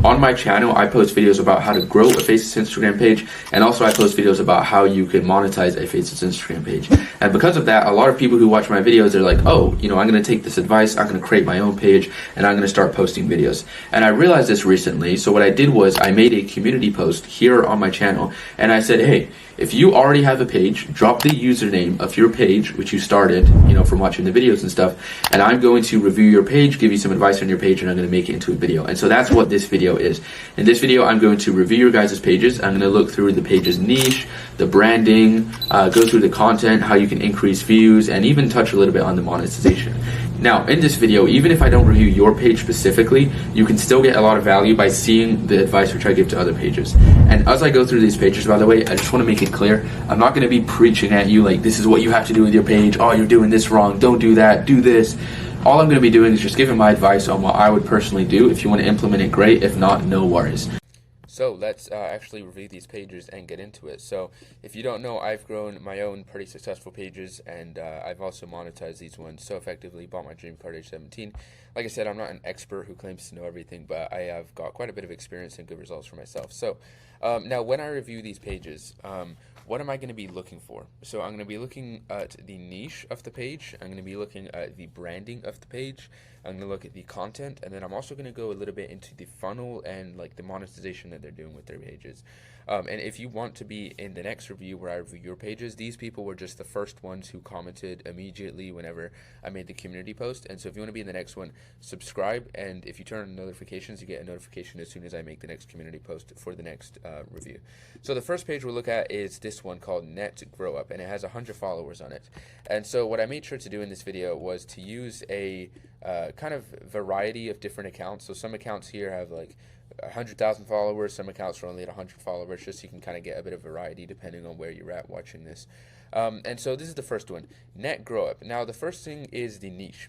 on my channel, I post videos about how to grow a Faceless Instagram page, and also I post videos about how you can monetize a Faceless Instagram page. And because of that, a lot of people who watch my videos are like, oh, you know, I'm going to take this advice, I'm going to create my own page, and I'm going to start posting videos. And I realized this recently, so what I did was I made a community post here on my channel, and I said, hey, if you already have a page, drop the username of your page, which you started, you know, from watching the videos and stuff, and I'm going to review your page, give you some advice on your page, and I'm going to make it into a video. And so that's what this video is. In this video, I'm going to review your guys' pages. I'm going to look through the page's niche, the branding, go through the content, how you can increase views, and even touch a little bit on the monetization. Now, in this video, even if I don't review your page specifically, you can still get a lot of value by seeing the advice which I give to other pages. And as I go through these pages, by the way, I just want to make it clear, I'm not going to be preaching at you like, this is what you have to do with your page, oh, you're doing this wrong, don't do that, do this. All I'm going to be doing is just giving my advice on what I would personally do. If you want to implement it, great. If not, no worries. So let's actually review these pages and get into it. So if you don't know, I've grown my own pretty successful pages, and I've also monetized these ones so effectively. Bought my dream car at age 17. Like I said, I'm not an expert who claims to know everything, but I have got quite a bit of experience and good results for myself. So now when I review these pages, what am I going to be looking for? So I'm going to be looking at the niche of the page. I'm going to be looking at the branding of the page. I'm going to look at the content, and then I'm also going to go a little bit into the funnel and like the monetization that they're doing with their pages. And if you want to be in the next review where I review your pages, these people were just the first ones who commented immediately whenever I made the community post. And so if you want to be in the next one, subscribe, and if you turn on notifications, you get a notification as soon as I make the next community post for the next review. So the first page we'll look at is this one called Net Grow Up, and it has 100 followers on it. And so what I made sure to do in this video was to use a kind of variety of different accounts. So some accounts here have like 100,000 followers, some accounts are only at 100 followers, just so you can kind of get a bit of variety depending on where you're at watching this. And so this is the first one, Net Grow Up. Now the first thing is the niche.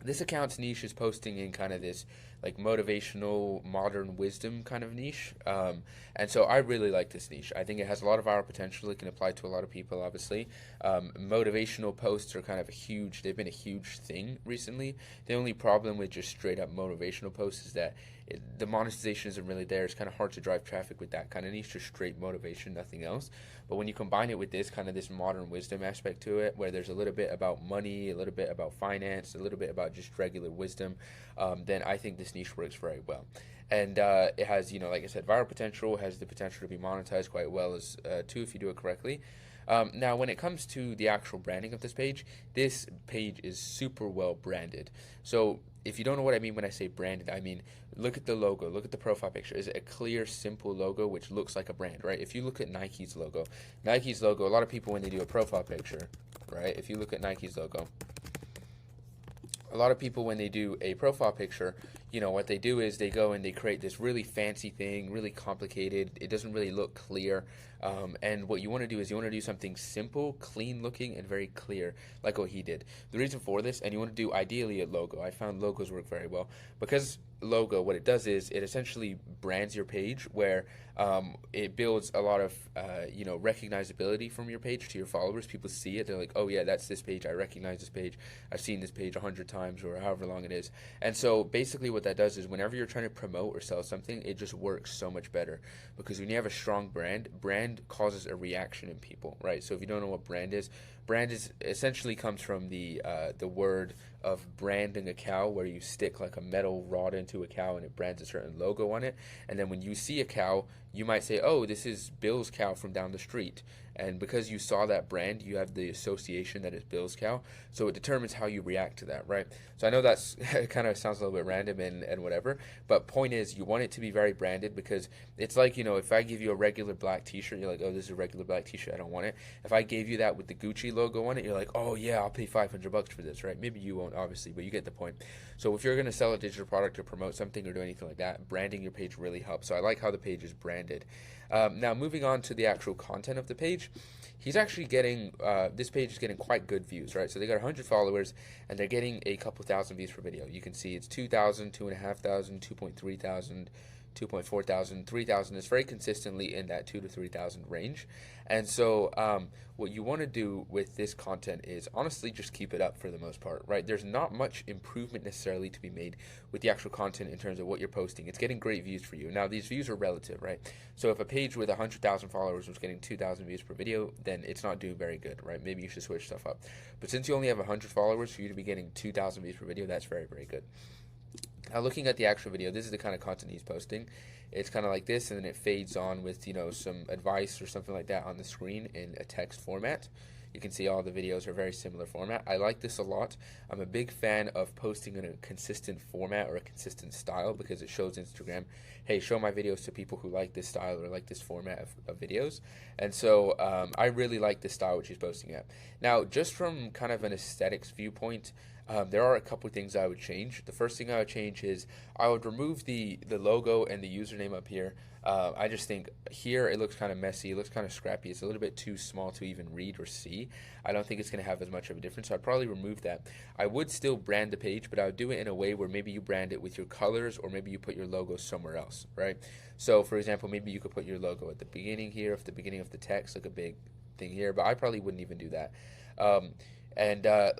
This account's niche is posting in kind of this like motivational modern wisdom kind of niche, and so I really like this niche. I think it has a lot of viral potential. It can apply to a lot of people, obviously. Motivational posts are kind of they've been a huge thing recently. The only problem with just straight up motivational posts is that the monetization isn't really there. It's kind of hard to drive traffic with that kind of niche, just straight motivation, nothing else. But when you combine it with this kind of this modern wisdom aspect to it, where there's a little bit about money, a little bit about finance, a little bit about just regular wisdom, then I think this niche works very well. And it has, you know, like I said, viral potential, has the potential to be monetized quite well as too if you do it correctly. Now, when it comes to the actual branding of this page is super well branded. So if you don't know what I mean when I say branded, I mean, look at the logo, look at the profile picture. Is it a clear, simple logo which looks like a brand, right? If you look at Nike's logo, a lot of people when they do a profile picture, right? If you look at Nike's logo, a lot of people when they do a profile picture, you know, what they do is they go and they create this really fancy thing, really complicated. It doesn't really look clear. And what you want to do is you want to do something simple, clean looking, and very clear, like what he did. The reason for this, and you want to do ideally a logo. I found logos work very well because logo, what it does is it essentially brands your page where it builds a lot of you know, recognizability from your page to your followers. People see it, they're like, oh yeah, that's this page, I recognize this page, I've seen this page 100 times or however long it is. And so basically what that does is whenever you're trying to promote or sell something, it just works so much better, because when you have a strong brand causes a reaction in people, right? So if you don't know what brand is essentially comes from the word of branding a cow, where you stick like a metal rod into a cow and it brands a certain logo on it. And then when you see a cow, you might say, oh, this is Bill's cow from down the street. And because you saw that brand, you have the association that it's Bill's cow. So it determines how you react to that, right? So I know that's kind of sounds a little bit random and whatever, but point is you want it to be very branded, because it's like, you know, if I give you a regular black t-shirt, you're like, oh, this is a regular black t-shirt, I don't want it. If I gave you that with the Gucci logo on it, you're like, oh yeah, I'll pay $500 for this, right? Maybe you won't, obviously, but you get the point. So if you're going to sell a digital product or promote something or do anything like that, branding your page really helps. So I like how the page is branded. Now moving on to the actual content of the page, he's actually getting, this page is getting quite good views, right? So they got 100 followers and they're getting a couple thousand views per video. You can see it's 2,000, 2,500, 2.3 thousand, 2.4 thousand, 3,000. It's very consistently in that 2 to 3,000 range. And so what you want to do with this content is honestly just keep it up for the most part, right? There's not much improvement necessarily to be made with the actual content in terms of what you're posting. It's getting great views for you. Now, these views are relative, right? So if a page with 100,000 followers was getting 2,000 views per video, then it's not doing very good, right? Maybe you should switch stuff up. But since you only have 100 followers, for you to be getting 2,000 views per video, that's very, very good. Now, looking at the actual video, this is the kind of content he's posting. It's kind of like this, and then it fades on with, you know, some advice or something like that on the screen in a text format. You can see all the videos are very similar format. I like this a lot. I'm a big fan of posting in a consistent format or a consistent style because it shows Instagram, hey, show my videos to people who like this style or like this format of videos. And so I really like this style which he's posting at. Now, just from kind of an aesthetics viewpoint, there are a couple of things I would change. The first thing I would change is I would remove the logo and the username up here. I just think here it looks kind of messy, it looks kind of scrappy, it's a little bit too small to even read or see. I don't think it's going to have as much of a difference, so I'd probably remove that. I would still brand the page, but I would do it in a way where maybe you brand it with your colors or maybe you put your logo somewhere else, right? So for example, maybe you could put your logo at the beginning here, at the beginning of the text, like a big thing here, but I probably wouldn't even do that.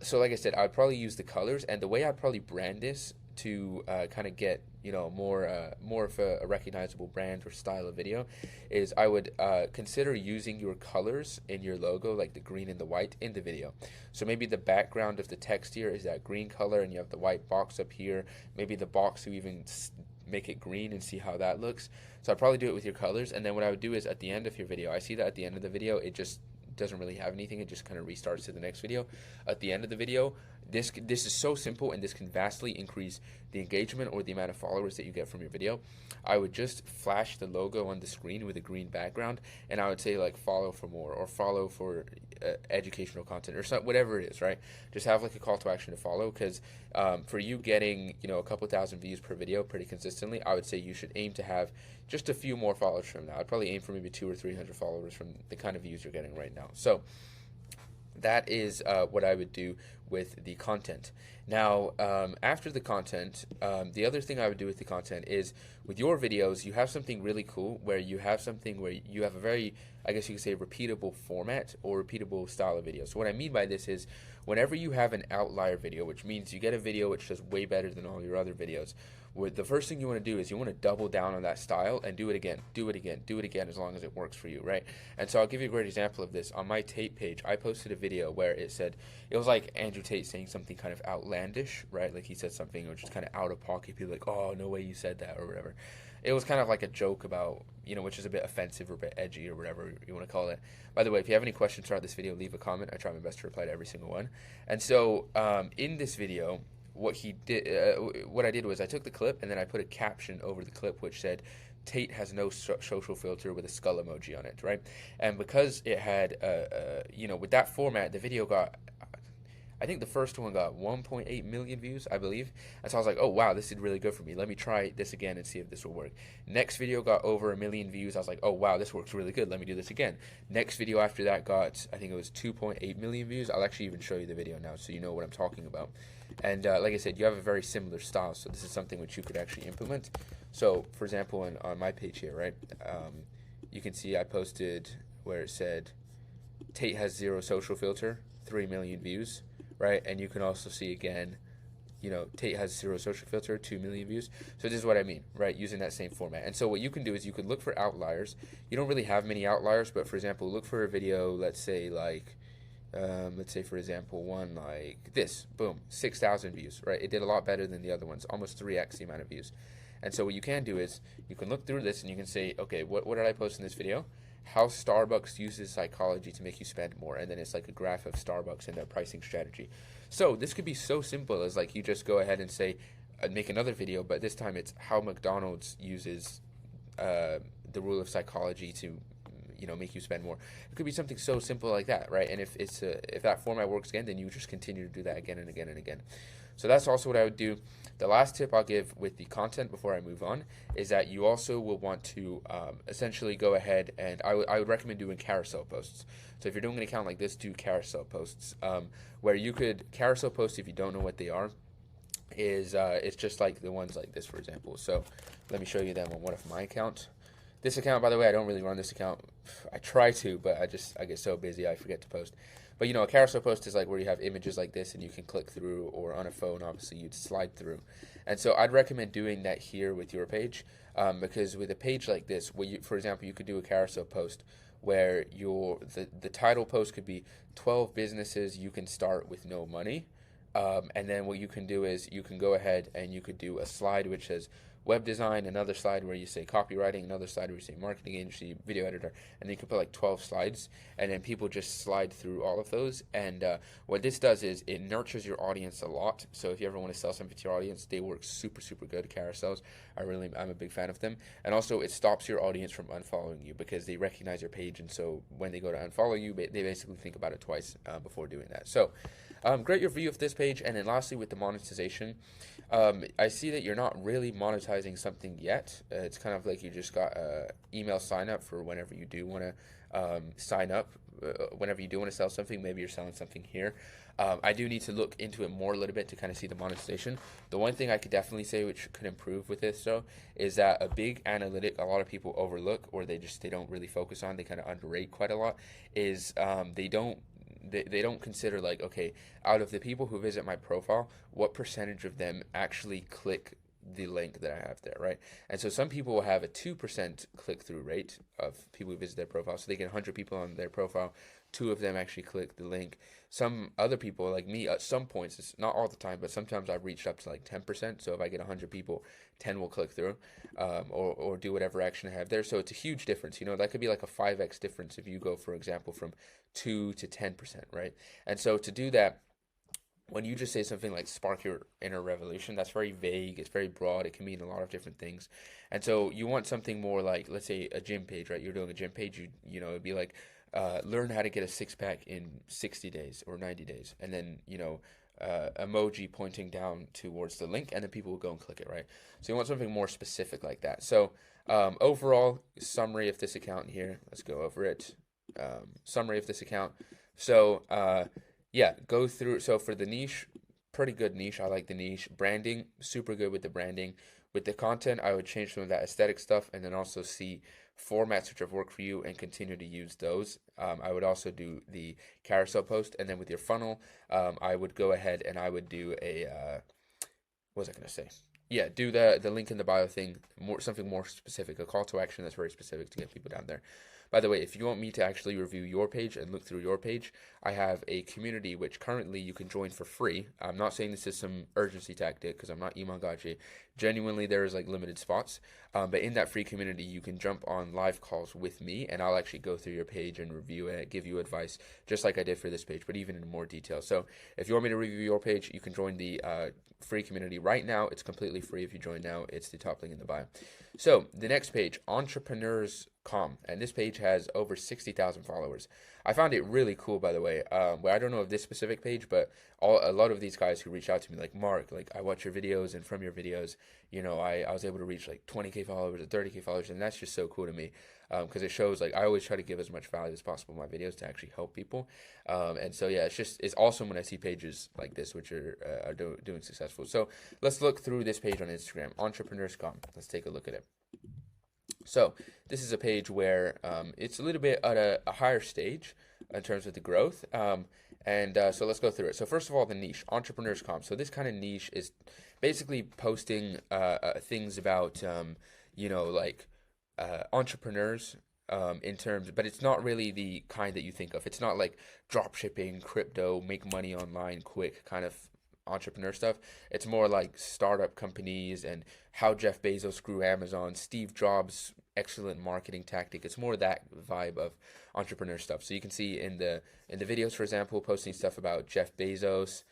So like I said, I'd probably use the colors, and the way I'd probably brand this to kind of get, you know, more of a recognizable brand or style of video is I would consider using your colors in your logo, like the green and the white, in the video. So maybe the background of the text here is that green color, and you have the white box up here. Maybe the box, you even make it green and see how that looks. So I'd probably do it with your colors, and then what I would do is at the end of your video, I see that at the end of the video it just doesn't really have anything, it just kind of restarts to the next video. At the end of the video, this is so simple, and this can vastly increase the engagement or the amount of followers that you get from your video. I would just flash the logo on the screen with a green background, and I would say like follow for more, or follow for educational content, or whatever it is, right? Just have like a call to action to follow, because for you getting, you know, a couple thousand views per video pretty consistently, I would say you should aim to have just a few more followers from now. I'd probably aim for maybe 200 or 300 followers from the kind of views you're getting right now. So that is what I would do with the content. Now, after the content, the other thing I would do with the content is with your videos, you have something really cool where you have something where you have a very, I guess you could say, repeatable format or repeatable style of video. So what I mean by this is whenever you have an outlier video, which means you get a video which does way better than all your other videos, the first thing you want to do is you want to double down on that style and do it again, do it again, do it again, as long as it works for you, right? And so I'll give you a great example of this. On my Tate page, I posted a video where it said, it was like Andrew Tate saying something kind of outlandish, right? Like he said something which is kind of out of pocket. People like, oh, no way you said that, or whatever. It was kind of like a joke about, you know, which is a bit offensive or a bit edgy or whatever you want to call it. By the way, if you have any questions throughout this video, leave a comment. I try my best to reply to every single one. And so in this video, what I did was I took the clip and then I put a caption over the clip which said, Tate has no social filter, with a skull emoji on it, right? And because it had, you know, with that format, the video got, I think the first one got 1.8 million views, I believe. And so I was like, oh, wow, this did really good for me. Let me try this again and see if this will work. Next video got over 1 million views. I was like, oh, wow, this works really good. Let me do this again. Next video after that got, I think it was 2.8 million views. I'll actually even show you the video now so you know what I'm talking about. And like I said, you have a very similar style, so this is something which you could actually implement. So, for example, on my page here, right, you can see I posted where it said, Tate has zero social filter, 3 million views. Right, and you can also see again, you know, Tate has zero social filter, 2 million views. So this is what I mean, right, using that same format. And so what you can do is you could look for outliers. You don't really have many outliers, but for example, look for a video, let's say like, for example, one like this, boom, 6,000 views, right? It did a lot better than the other ones, almost 3x the amount of views. And so what you can do is you can look through this and you can say, okay, what did I post in this video? How Starbucks uses psychology to make you spend more, and then it's like a graph of Starbucks and their pricing strategy. So this could be so simple as like you just go ahead and say, make another video, but this time it's how McDonald's uses the rule of psychology to, you know, make you spend more. It could be something so simple like that, right? And if that format works again, then you just continue to do that again and again and again. So that's also what I would do. The last tip I'll give with the content before I move on is that you also will want to essentially go ahead and I would recommend doing carousel posts. So if you're doing an account like this, do carousel posts, where you could carousel posts, if you don't know what they are, is it's just like the ones like this, for example. So let me show you them on one of my accounts. This account, by the way, I don't really run this account. I try to, but I get so busy I forget to post. But a carousel post is like where you have images like this and you can click through, or on a phone, obviously you'd slide through. And so I'd recommend doing that here with your page, because with a page like this, for example, you could do a carousel post where the title post could be 12 businesses you can start with no money. And then what you can do is you can go ahead and you could do a slide which says web design, another slide where you say copywriting, another slide where you say marketing agency, video editor, and then you can put like 12 slides, and then people just slide through all of those. And what this does is it nurtures your audience a lot. So if you ever want to sell something to your audience, they work super, super good. Carousels, I'm a big fan of them. And also it stops your audience from unfollowing you because they recognize your page, and so when they go to unfollow you, they basically think about it twice before doing that. So great review of this page. And then lastly, with the monetization, I see that you're not really monetizing something yet. It's kind of like you just got email sign up for whenever you do want to sign up, whenever you do want to sell something. Maybe you're selling something here. I do need to look into it more a little bit to kind of see the monetization. The one thing I could definitely say which could improve with this though is that a big analytic a lot of people overlook, or they don't really focus on, they kind of underrate quite a lot, is they don't consider, like, okay, out of the people who visit my profile, what percentage of them actually click the link that I have there, right? And so some people will have a 2% click-through rate of people who visit their profile. So they get 100 people on their profile, 2 of them actually click the link. Some other people, like me, at some points, it's not all the time, but sometimes I've reached up to like 10%. So if I get 100 people, 10 will click through, or do whatever action I have there. So it's a huge difference. That could be like a 5x difference if you go, for example, from 2 to 10%, right? And so to do that, when you just say something like spark your inner revolution, that's very vague, it's very broad, it can mean a lot of different things. And so you want something more like, let's say, a gym page, right? You're doing a gym page, it'd be like, learn how to get a six-pack in 60 days or 90 days. And then, emoji pointing down towards the link, and then people will go and click it, right? So you want something more specific like that. So overall, summary of this account here, let's go over it. Summary of this account. So, yeah, go through. So for the niche, pretty good niche. I like the niche. Branding, super good with the branding. With the content, I would change some of that aesthetic stuff, and then also see formats which have worked for you and continue to use those. I would also do the carousel post, and then with your funnel, I would go ahead and I would do a what was I going to say? Yeah, do the link in the bio thing, something more specific, a call to action that's very specific to get people down there. By the way, if you want me to actually review your page and look through your page, I have a community which currently you can join for free. I'm not saying this is some urgency tactic because I'm not Iman Gaji. Genuinely, there is like limited spots. But in that free community, you can jump on live calls with me, and I'll actually go through your page and review it, give you advice, just like I did for this page, but even in more detail. So if you want me to review your page, you can join the free community right now. It's completely free. If you join now, it's the top link in the bio. So the next page, Entrepreneurs.com, and this page has over 60,000 followers. I found it really cool, by the way. Well, I don't know of this specific page, but a lot of these guys who reach out to me, like Mark, like I watch your videos, and from your videos, I was able to reach like 20K followers or 30K followers, and that's just so cool to me because it shows, like, I always try to give as much value as possible in my videos to actually help people. And so yeah, it's awesome when I see pages like this which are doing successful. So let's look through this page on Instagram, Entrepreneurs.com. Let's take a look at it. So this is a page where it's a little bit at a higher stage in terms of the growth. So let's go through it. So first of all, the niche, Entrepreneurs.com. So this kind of niche is basically posting things about, like entrepreneurs in terms, but it's not really the kind that you think of. It's not like drop shipping, crypto, make money online quick kind of entrepreneur stuff. It's more like startup companies and how Jeff Bezos grew Amazon, Steve Jobs' excellent marketing tactic. It's more that vibe of entrepreneur stuff. So you can see in the videos, for example, posting stuff about Jeff Bezos,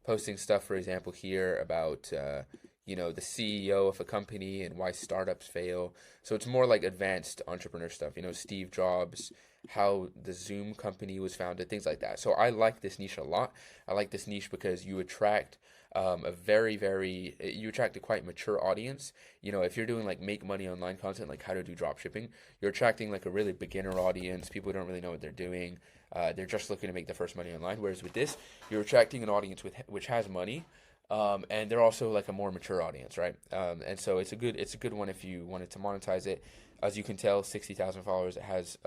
posting stuff, for example, here about the CEO of a company and why startups fail. So it's more like advanced entrepreneur stuff, Steve Jobs, how the Zoom company was founded, things like that. So I like this niche a lot. I like this niche because you attract you attract a quite mature audience. If you're doing like make money online content, like how to do drop shipping, you're attracting like a really beginner audience, people who don't really know what they're doing. They're just looking to make the first money online. Whereas with this, you're attracting an audience which has money, And they're also like a more mature audience, right? And so it's a good one if you wanted to monetize it. As you can tell, 60,000 followers, it has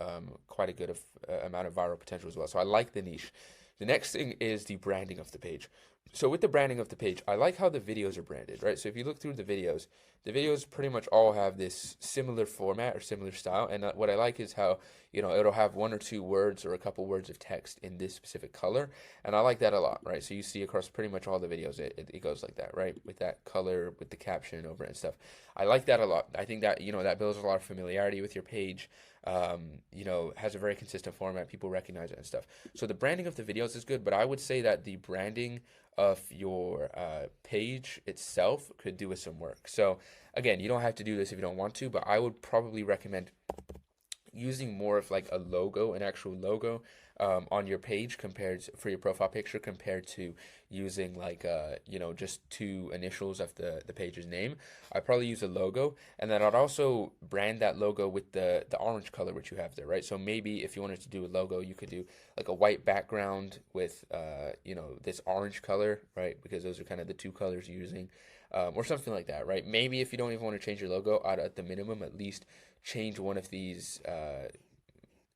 quite a good amount of viral potential as well. So I like the niche. The next thing is the branding of the page. So with the branding of the page, I like how the videos are branded, right? So if you look through the videos pretty much all have this similar format or similar style. And what I like is how, it'll have one or two words or a couple words of text in this specific color. And I like that a lot, right? So you see across pretty much all the videos, it goes like that, right? With that color, with the caption over it and stuff. I like that a lot. I think that, that builds a lot of familiarity with your page. Has a very consistent format. People recognize it and stuff. So the branding of the videos is good, but I would say that the branding of your page itself could do with some work. So again, you don't have to do this if you don't want to, but I would probably recommend using more of like a logo, an actual logo on your page for your profile picture compared to using like just two initials of the page's name. I probably use a logo, and then I'd also brand that logo with the orange color which you have there, right? So maybe if you wanted to do a logo, you could do like a white background with this orange color, right? Because those are kind of the two colors you're using. Or something like that, right? Maybe if you don't even want to change your logo, at the minimum, at least change one of these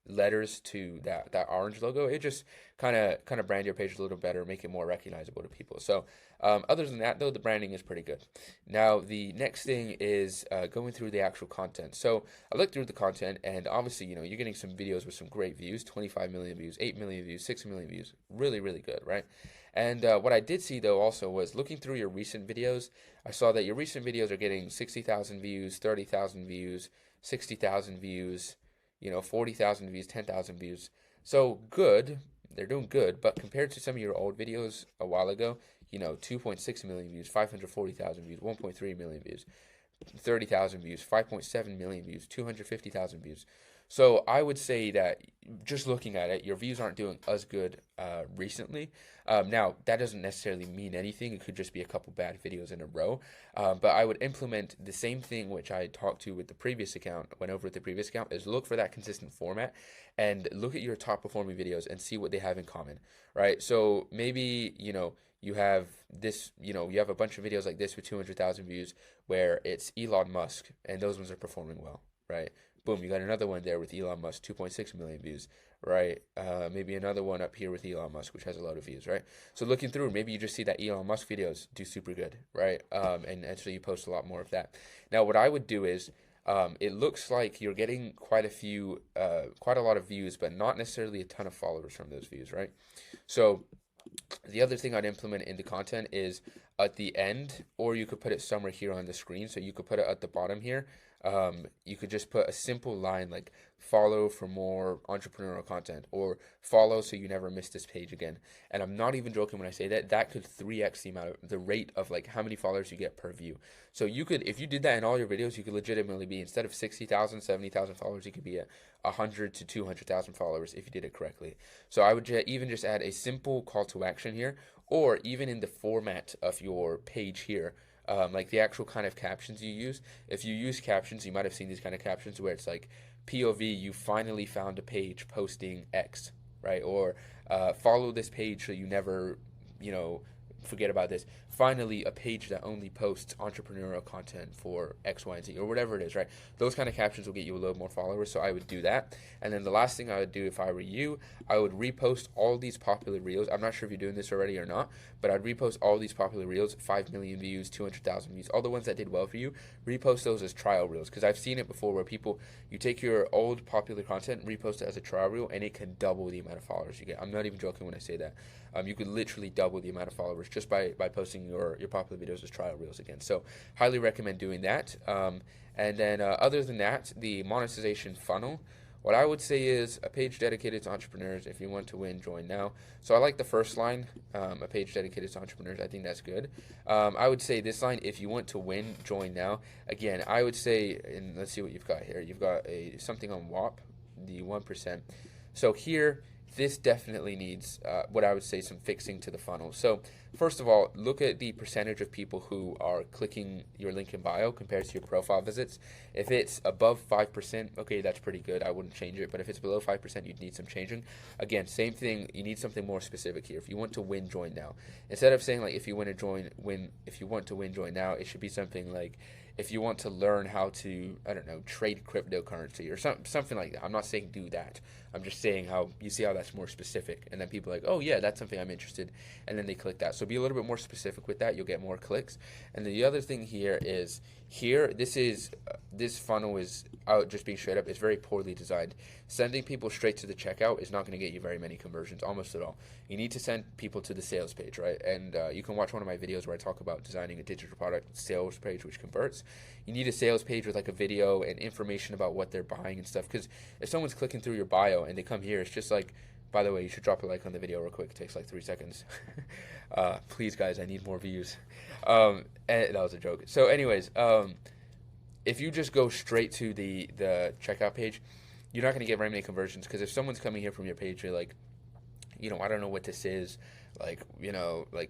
letters to that orange logo. It just kind of brand your page a little better, make it more recognizable to people. So other than that, though, the branding is pretty good. Now the next thing is going through the actual content. So I looked through the content, and obviously you're getting some videos with some great views, 25 million views, 8 million views, 6 million views, really really good, right? And what I did see though also was looking through your recent videos, I saw that your recent videos are getting 60,000 views, 30,000 views, 60,000 views, 40,000 views, 10,000 views. So good, they're doing good, but compared to some of your old videos a while ago, 2.6 million views, 540,000 views, 1.3 million views, 30,000 views, 5.7 million views, 250,000 views. So I would say that just looking at it, your views aren't doing as good recently. Now, that doesn't necessarily mean anything. It could just be a couple bad videos in a row. But I would implement the same thing which I talked to with the previous account, went over with the previous account, is look for that consistent format and look at your top performing videos and see what they have in common, right? So maybe, you have this, you have a bunch of videos like this with 200,000 views where it's Elon Musk and those ones are performing well, right? Boom, you got another one there with Elon Musk, 2.6 million views, right? Maybe another one up here with Elon Musk, which has a lot of views, right? So looking through, maybe you just see that Elon Musk videos do super good, right? And so you post a lot more of that. Now, what I would do is, it looks like you're getting quite a lot of views, but not necessarily a ton of followers from those views, right? So the other thing I'd implement in the content is at the end, or you could put it somewhere here on the screen. So you could put it at the bottom here. You could just put a simple line like follow for more entrepreneurial content, or follow so you never miss this page again. And I'm not even joking when I say that. That could 3x the rate of like how many followers you get per view. So you could, if you did that in all your videos, you could legitimately be, instead of 60,000, 70,000 followers, you could be at 100 to 200,000 followers if you did it correctly. So I would even just add a simple call to action here, or even in the format of your page here, like the actual kind of captions you use. If you use captions, you might have seen these kind of captions where it's like, POV, you finally found a page posting X, right? Or follow this page so you never, forget about this. Finally, a page that only posts entrepreneurial content for X, Y, and Z, or whatever it is, right? Those kind of captions will get you a little more followers, so I would do that. And then the last thing I would do if I were you, I would repost all these popular reels. I'm not sure if you're doing this already or not, but I'd repost all these popular reels, 5 million views, 200,000 views, all the ones that did well for you, repost those as trial reels, because I've seen it before where you take your old popular content, repost it as a trial reel, and it can double the amount of followers you get. I'm not even joking when I say that. You could literally double the amount of followers just by posting your popular videos as trial reels again. So highly recommend doing that. And then other than that, the monetization funnel, what I would say is a page dedicated to entrepreneurs. If you want to win, join now. So I like the first line, a page dedicated to entrepreneurs. I think that's good. I would say this line, if you want to win, join now. Again, I would say, and let's see what you've got here. You've got something on WAP, the 1%. So here, this definitely needs what I would say some fixing to the funnel. So first of all, look at the percentage of people who are clicking your link in bio compared to your profile visits. If it's above 5%, okay, that's pretty good. I wouldn't change it. But if it's below 5%, you'd need some changing. Again, same thing. You need something more specific here. If you want to win, join now. Instead of saying like if you want to win, join now, it should be something like if you want to learn how to, I don't know, trade cryptocurrency or something like that. I'm not saying do that. I'm just saying how you see how that's more specific, and then people are like, oh yeah, that's something I'm interested, and then they click that. So be a little bit more specific with that. You'll get more clicks. And the other thing here is this funnel is out just being straight up. It's very poorly designed. Sending people straight to the checkout is not going to get you very many conversions, almost at all. You need to send people to the sales page, right? And you can watch one of my videos where I talk about designing a digital product sales page which converts. You need a sales page with like a video and information about what they're buying and stuff. Because if someone's clicking through your bio and they come here, it's just like, by the way, you should drop a like on the video real quick. It takes like 3 seconds. Please, guys, I need more views. And that was a joke. So anyways, if you just go straight to the checkout page, you're not going to get very many conversions, because if someone's coming here from your page, you're like, I don't know what this is. Like,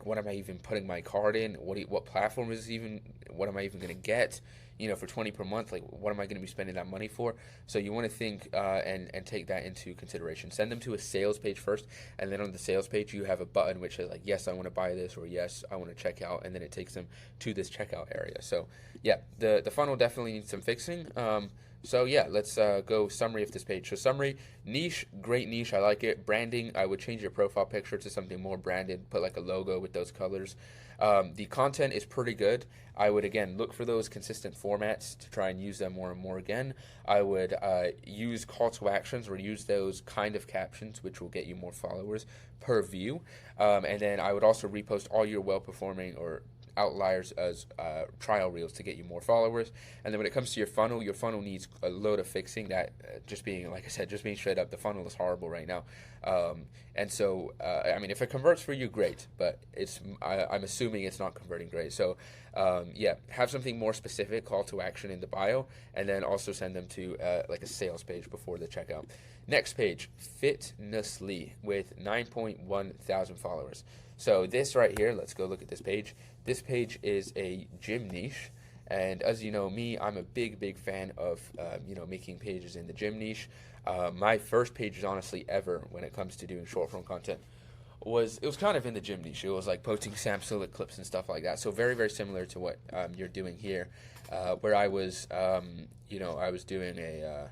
what am I even putting my card in? What platform is even? What am I even going to get? For 20 per month, like, what am I going to be spending that money for? So you want to think and take that into consideration. Send them to a sales page first, and then on the sales page you have a button which says like, yes, I want to buy this, or yes, I want to check out, and then it takes them to this checkout area. So yeah, the funnel definitely needs some fixing. So yeah, let's go summary of this page. So summary, niche, great niche, I like it. Branding, I would change your profile picture to something more branded, put like a logo with those colors. The content is pretty good. I would, again, look for those consistent formats to try and use them more and more again. I would use call to actions, or use those kind of captions, which will get you more followers per view. And then I would also repost all your well-performing or outliers as trial reels to get you more followers. And then when it comes to your funnel needs a load of fixing. That just being, like I said, just being straight up, the funnel is horrible right now. And so I mean, if it converts for you, great, but I'm assuming it's not converting great. So yeah, have something more specific, call to action in the bio, and then also send them to like a sales page before the checkout. Next page, Fitnessly, with 9.1 thousand followers. So this right here, let's go look at this page. This page is a gym niche. And as you know me, I'm a big fan of, making pages in the gym niche. My first page, honestly, ever when it comes to doing short form content was kind of in the gym niche. It was like posting Sam Sulek clips and stuff like that. So very similar to what you're doing here, where I was, I was doing a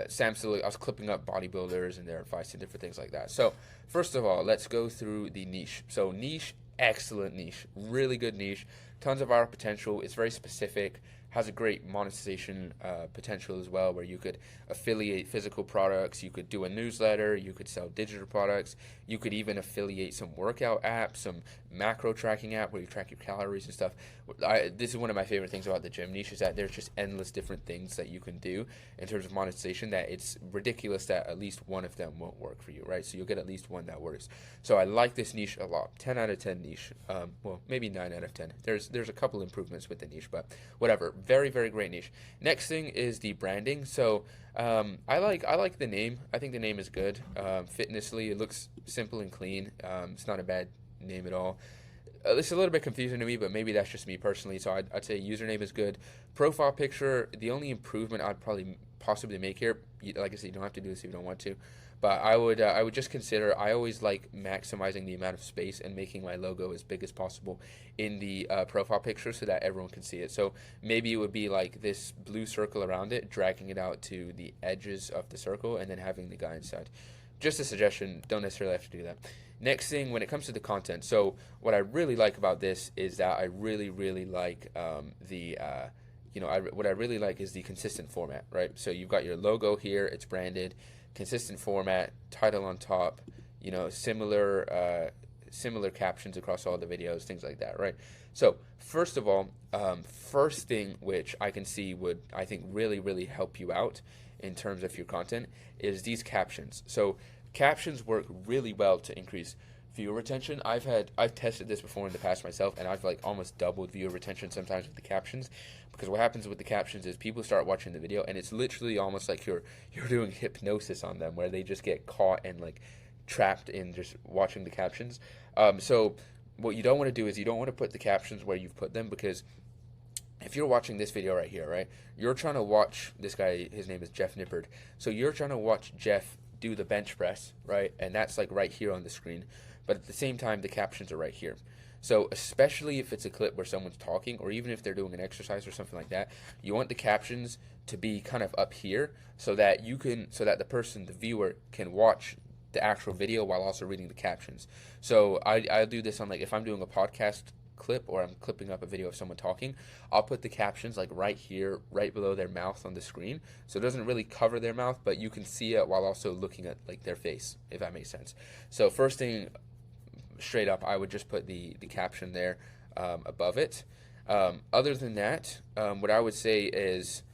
Sam Sulek. I was clipping up bodybuilders and their advice and different things like that. So first of all, let's go through the niche. So niche, excellent niche, really good niche, tons of viral potential. It's very specific, has a great monetization potential as well, where you could affiliate physical products, you could do a newsletter, you could sell digital products, you could even affiliate some workout apps, some macro tracking app where you track your calories and stuff. This is one of my favorite things about the gym niche, is that there's just endless different things that you can do in terms of monetization, that it's ridiculous that at least one of them won't work for you, right? So you'll get at least one that works. So I like this niche a lot. 10 out of 10 niche. Well, maybe 9 out of 10. There's a couple improvements with the niche, but whatever. Very great niche. Next thing is the branding. So I like the name. I think the name is good. Fitnessly, it looks simple and clean. It's not a bad name at all. It's a little bit confusing to me, but maybe that's just me personally. So I'd say username is good. Profile picture, the only improvement I'd probably possibly make here, like I said, you don't have to do this if you don't want to, but I would just consider, I always like maximizing the amount of space and making my logo as big as possible in the profile picture so that everyone can see it. So maybe it would be like this blue circle around it, dragging it out to the edges of the circle, and then having the guy inside. Just a suggestion, don't necessarily have to do that. Next thing, when it comes to the content, so what I really like about this is that I really like what I really like is the consistent format, right? So you've got your logo here, it's branded, consistent format, title on top, similar captions across all the videos, things like that, right? So first of all, first thing which I can see would, I think, really help you out in terms of your content is these captions. So captions work really well to increase viewer retention. I've tested this before in the past myself, and I've like almost doubled viewer retention sometimes with the captions, because what happens with the captions is people start watching the video, and it's literally almost like you're doing hypnosis on them, where they just get caught and like trapped in just watching the captions. So what you don't want to do is you don't want to put the captions where you've put them, because if you're watching this video right here, right, you're trying to watch this guy, his name is Jeff Nippard. So you're trying to watch Jeff do the bench press, right? And that's like right here on the screen. But at the same time, the captions are right here. So especially if it's a clip where someone's talking, or even if they're doing an exercise or something like that, you want the captions to be kind of up here, so that the person, the viewer, can watch the actual video while also reading the captions. So I do this on, like, if I'm doing a podcast clip or I'm clipping up a video of someone talking, I'll put the captions like right here, right below their mouth on the screen, so it doesn't really cover their mouth, but you can see it while also looking at like their face, if that makes sense. So first thing, straight up, I would just put the caption there above it. Other than that, what I would say is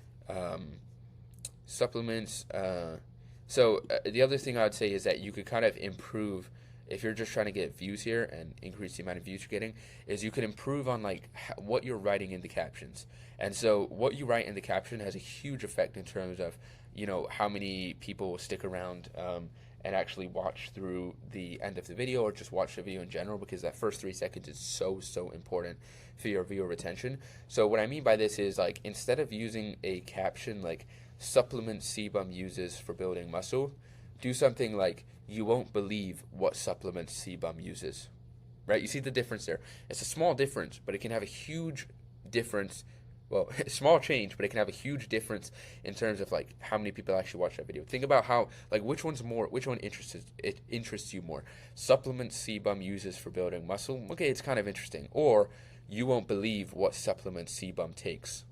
supplements. So the other thing I would say is that you could kind of improve, if you're just trying to get views here and increase the amount of views you're getting, is you could improve on like what you're writing in the captions. And so what you write in the caption has a huge effect in terms of, you know, how many people will stick around and actually watch through the end of the video, or just watch the video in general, because that first 3 seconds is so important for your viewer retention. So what I mean by this is, like, instead of using a caption like supplement CBum uses for building muscle, do something like, you won't believe what supplement CBum uses, right? You see the difference there. It's a small difference, but it can have a huge difference. Well, small change, but it can have a huge difference in terms of like how many people actually watch that video. Think about how, like, which one interests you more? Supplement CBum uses for building muscle. Okay, it's kind of interesting. Or you won't believe what supplement CBum takes.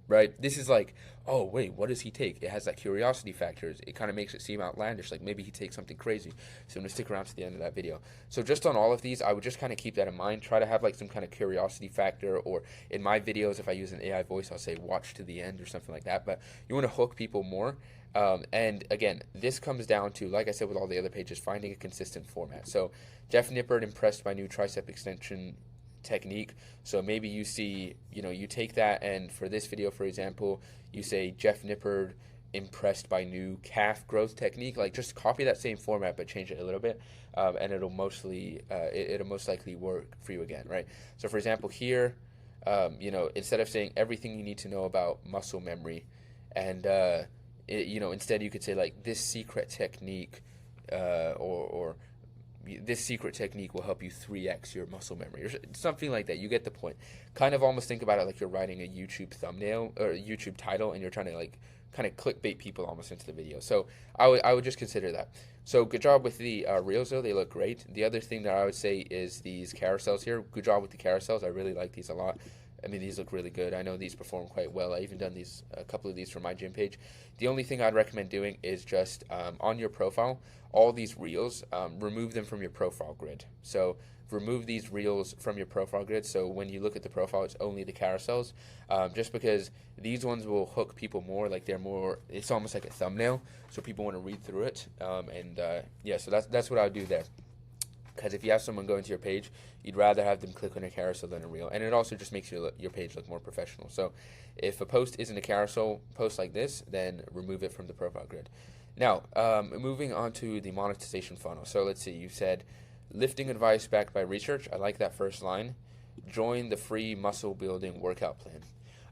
Right? This is like, oh, wait, what does he take? It has that curiosity factor. It kind of makes it seem outlandish, like maybe he takes something crazy. So I'm going to stick around to the end of that video. So just on all of these, I would just kind of keep that in mind. Try to have like some kind of curiosity factor, or in my videos, if I use an AI voice, I'll say watch to the end or something like that. But you want to hook people more. And again, this comes down to, like I said with all the other pages, finding a consistent format. So Jeff Nippard impressed by new tricep extension technique. So maybe you see, you know, you take that, and for this video, for example, you say Jeff Nippard impressed by new calf growth technique. Like, just copy that same format but change it a little bit, and it'll most likely work for you again, right? So for example here, you know, instead of saying everything you need to know about muscle memory, and you know, instead you could say like this secret technique, or this secret technique will help you 3x your muscle memory, or something like that. You get the point. Kind of almost think about it like you're writing a YouTube thumbnail or a YouTube title, and you're trying to like kind of clickbait people almost into the video. So I would just consider that. So good job with the reels though, they look great. The other thing that I would say is these carousels here. Good job with the carousels. I really like these a lot. I mean, these look really good. I know these perform quite well. I even done a couple of these for my gym page. The only thing I'd recommend doing is just on your profile, all these reels, remove them from your profile grid. So remove these reels from your profile grid. So when you look at the profile, it's only the carousels, just because these ones will hook people more. Like they're more, it's almost like a thumbnail, so people want to read through it. Yeah, so that's what I would do there. Because if you have someone go into your page, you'd rather have them click on a carousel than a reel. And it also just makes your page look more professional. So if a post isn't a carousel post like this, then remove it from the profile grid. Now, moving on to the monetization funnel. So let's see, you said lifting advice backed by research. I like that first line. Join the free muscle building workout plan.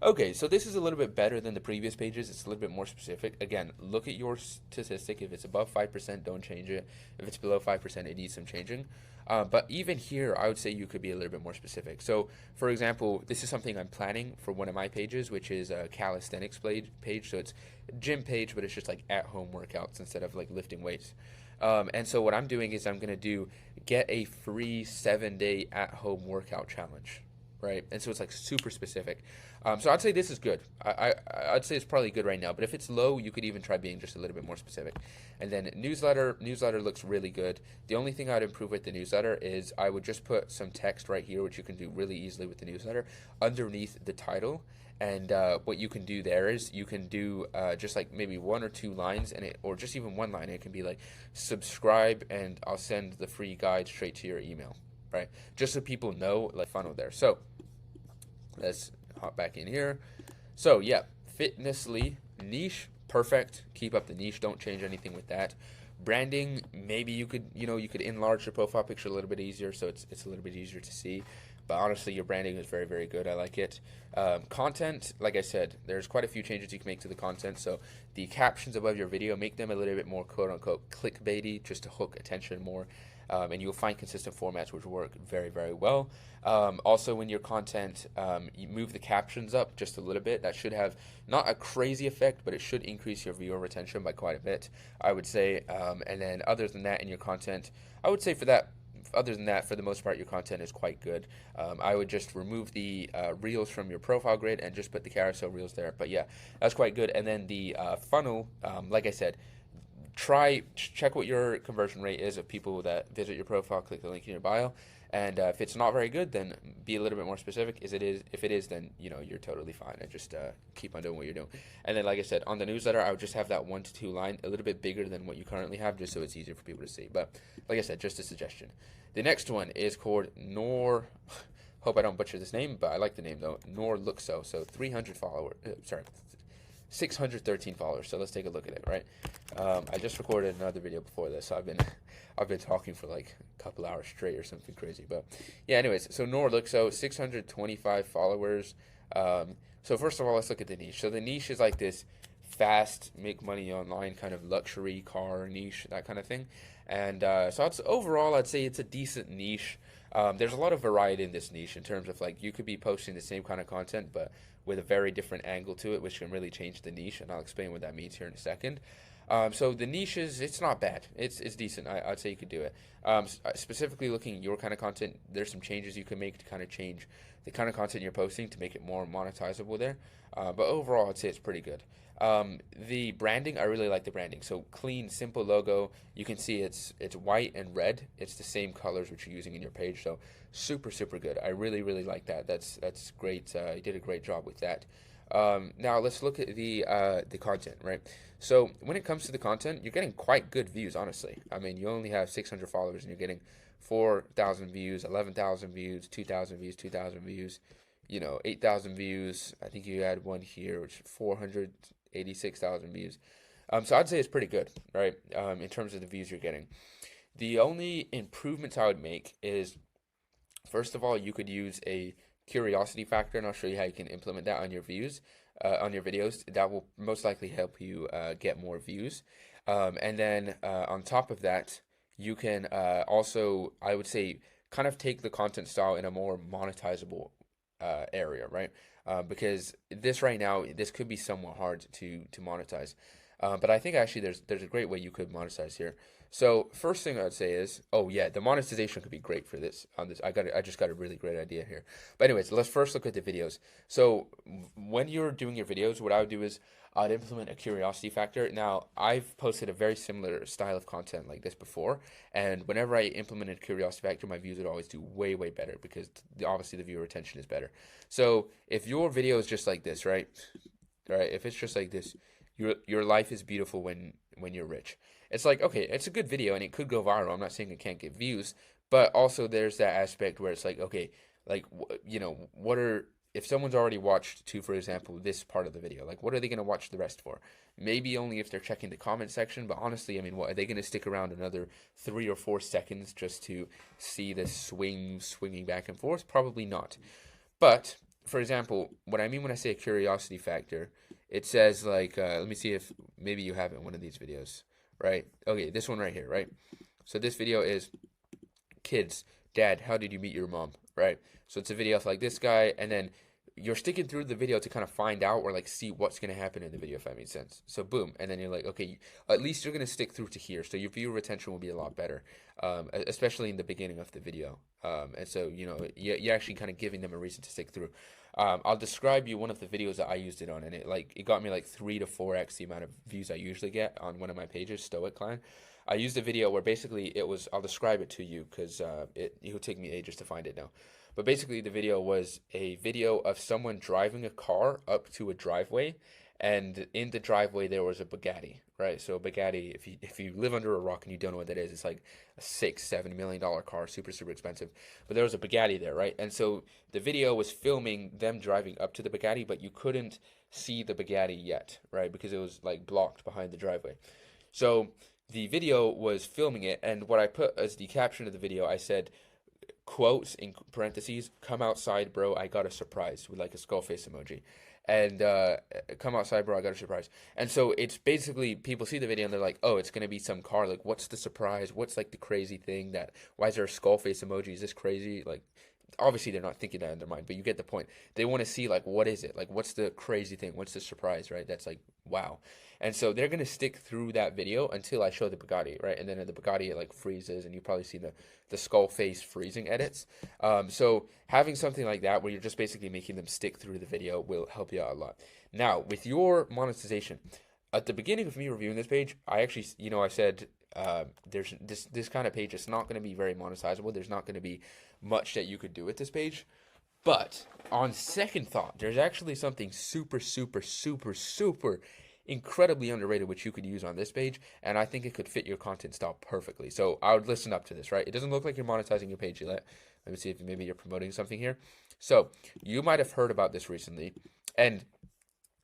Okay, so this is a little bit better than the previous pages. It's a little bit more specific. Again, look at your statistic. If it's above 5%, don't change it. If it's below 5%, it needs some changing. But even here, I would say you could be a little bit more specific. So, for example, this is something I'm planning for one of my pages, which is a calisthenics page. So it's a gym page, but it's just like at-home workouts instead of like lifting weights. And so what I'm doing is I'm going to get a free 7-day at-home workout challenge. Right, and so it's like super specific. So I'd say this is good. I'd say it's probably good right now. But if it's low, you could even try being just a little bit more specific. And then newsletter looks really good. The only thing I'd improve with the newsletter is I would just put some text right here, which you can do really easily with the newsletter, underneath the title, And what you can do there is you can do just like maybe 1 or 2 lines, or just even 1 line. It can be like, subscribe, and I'll send the free guide straight to your email, right? Just so people know, like, funnel there. So let's hop back in here. So yeah, Fitnessly niche, perfect. Keep up the niche. Don't change anything with that. Branding, maybe you could enlarge your profile picture a little bit easier, so it's a little bit easier to see. But honestly, your branding is very, very good. I like it. Content, like I said, there's quite a few changes you can make to the content. So the captions above your video, make them a little bit more quote unquote clickbaity, just to hook attention more. And you'll find consistent formats which work very, very well. Also, in your content, you move the captions up just a little bit. That should have not a crazy effect, but it should increase your viewer retention by quite a bit, I would say. And then other than that, in your content, I would say for the most part, your content is quite good. I would just remove the reels from your profile grid and just put the carousel reels there. But yeah, that's quite good. And then the funnel, like I said, check what your conversion rate is of people that visit your profile, click the link in your bio, and if it's not very good, then be a little bit more specific. If it is, then you're totally fine, and just keep on doing what you're doing. And then, like I said, on the newsletter, I would just have that 1 to 2 line a little bit bigger than what you currently have, just so it's easier for people to see. But like I said, just a suggestion. The next one is called Nor. Hope I don't butcher this name, but I like the name though. Norluxo. So 300 followers. 613 followers. So let's take a look at it, right? I just recorded another video before this, so I've been talking for like a couple hours straight or something crazy. But yeah, anyways, so Norluxo, 625 followers. So first of all, let's look at the niche. So the niche is like this fast, make money online kind of luxury car niche, that kind of thing. And so overall, I'd say it's a decent niche. There's a lot of variety in this niche in terms of, like, you could be posting the same kind of content, but with a very different angle to it, which can really change the niche, and I'll explain what that means here in a second. So the niche it's not bad. It's decent. I'd say you could do it. Specifically looking at your kind of content, there's some changes you can make to kind of change the kind of content you're posting to make it more monetizable there. But overall, I'd say it's pretty good. The branding, I really like the branding. So clean, simple logo. You can see it's white and red. It's the same colors which you're using in your page. So super, super good. I really, really like that. That's great. You did a great job with that. Now let's look at the content, right? So when it comes to the content, you're getting quite good views, honestly. I mean, you only have 600 followers and you're getting 4,000 views, 11,000 views, 2,000 views, 2,000 views, 8,000 views. I think you had one here, which is 486,000 views. So I'd say it's pretty good, right? In terms of the views you're getting. The only improvements I would make is, first of all, you could use a curiosity factor, and I'll show you how you can implement that on your views, on your videos. That will most likely help you get more views. And then on top of that, you can also, I would say, kind of take the content style in a more monetizable area, right? Because this right now, this could be somewhat hard to monetize. But I think actually there's a great way you could monetize here. So first thing I'd say is, oh yeah, the monetization could be great for this. I just got a really great idea here. But anyways, let's first look at the videos. So when you're doing your videos, what I would do is I'd implement a curiosity factor. Now, I've posted a very similar style of content like this before, and whenever I implemented curiosity factor, my views would always do way, way better because obviously the viewer retention is better. So if your video is just like this, right? If it's just like this, your life is beautiful when you're rich. It's like, okay, it's a good video and it could go viral. I'm not saying it can't get views, but also there's that aspect where it's like, okay, like, if someone's already watched for example, this part of the video, like, what are they going to watch the rest for? Maybe only if they're checking the comment section, but honestly, I mean, what are they going to stick around another 3 or 4 seconds just to see this swinging back and forth? Probably not. But for example, what I mean when I say a curiosity factor, it says like, let me see if maybe you have it in one of these videos, right? Okay, this one right here, right? So this video is kids, dad, how did you meet your mom, right? So it's a video of like this guy, and then you're sticking through the video to kind of find out or like see what's going to happen in the video, if that makes sense. So boom, and then you're like, okay, at least you're going to stick through to here, so your viewer retention will be a lot better, especially in the beginning of the video. And so you're actually kind of giving them a reason to stick through. I'll describe you one of the videos that I used it on, and it got me like 3 to 4x the amount of views I usually get on one of my pages, Stoic Clan. I used a video where basically I'll describe it to you because it will take me ages to find it now. But basically, the video was a video of someone driving a car up to a driveway, and in the driveway there was a Bugatti, right? So a Bugatti, if you live under a rock and you don't know what that is, it's like a $6-7 million car, super super expensive. But there was a Bugatti there, right? And so the video was filming them driving up to the Bugatti, but you couldn't see the Bugatti yet, right? Because it was like blocked behind the driveway. So the video was filming it, and what I put as the caption of the video, I said, quotes in parentheses, "Come outside, bro, I got a surprise," with like a skull face emoji. And "Come outside, bro, I got a surprise." And so it's basically, people see the video and they're like, oh, it's gonna be some car, like what's the surprise, what's like the crazy thing, that why is there a skull face emoji, is this crazy? Like, obviously they're not thinking that in their mind, but you get the point. They want to see like, what is it, like what's the crazy thing, what's the surprise, right? That's like, wow. And so they're gonna stick through that video until I show the Bugatti, right? And then the Bugatti, it like freezes, and you probably see the skull face freezing edits. So having something like that where you're just basically making them stick through the video will help you out a lot. Now with your monetization, at the beginning of me reviewing this page, I actually, I said, there's this kind of page, it's not going to be very monetizable. There's not going to be much that you could do with this page. But on second thought, there's actually something super, super, super, super incredibly underrated which you could use on this page, and I think it could fit your content style perfectly. So I would listen up to this, right? It doesn't look like you're monetizing your page yet. Let me see if maybe you're promoting something here. So you might have heard about this recently, and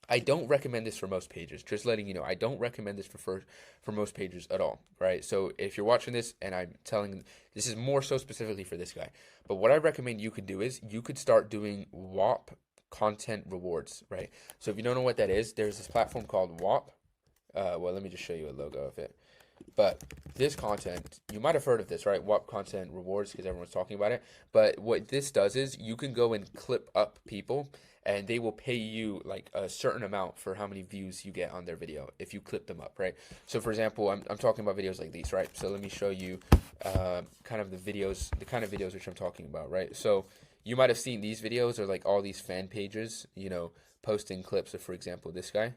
I don't recommend this for most pages. Just letting you know, I don't recommend this for most pages at all, right? So if you're watching this and I'm telling, this is more so specifically for this guy, but what I recommend you could do is you could start doing WAP content rewards, right? So if you don't know what that is, there's this platform called WAP. Well, let me just show you a logo of it. But this content, you might have heard of this, right? WAP content rewards, because everyone's talking about it. But what this does is you can go and clip up people, and they will pay you like a certain amount for how many views you get on their video if you clip them up, right? So for example, I'm talking about videos like these, right? So let me show you kind of the videos, the kind of videos which I'm talking about, right? So you might have seen these videos, or like all these fan pages, posting clips of, for example, this guy,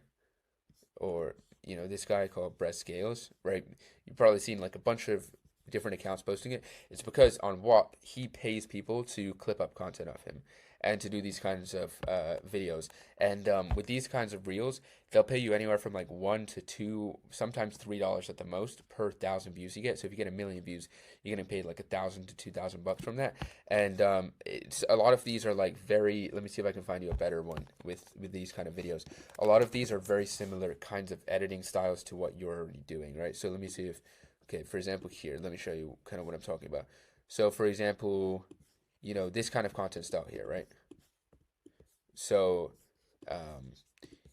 or this guy called Brett Scales, right? You've probably seen like a bunch of different accounts posting it. It's because on WAP, he pays people to clip up content of him and to do these kinds of videos. And with these kinds of reels, they'll pay you anywhere from like $1 to $2, sometimes $3 at the most per 1,000 views you get. So if you get 1 million views, you're getting paid like $1,000 to $2,000 from that. And it's a lot of these are like very. Let me see if I can find you a better one with these kind of videos. A lot of these are very similar kinds of editing styles to what you're already doing, right? So let me see if, okay, for example, here, let me show you kind of what I'm talking about. So for example, this kind of content style here, right? So,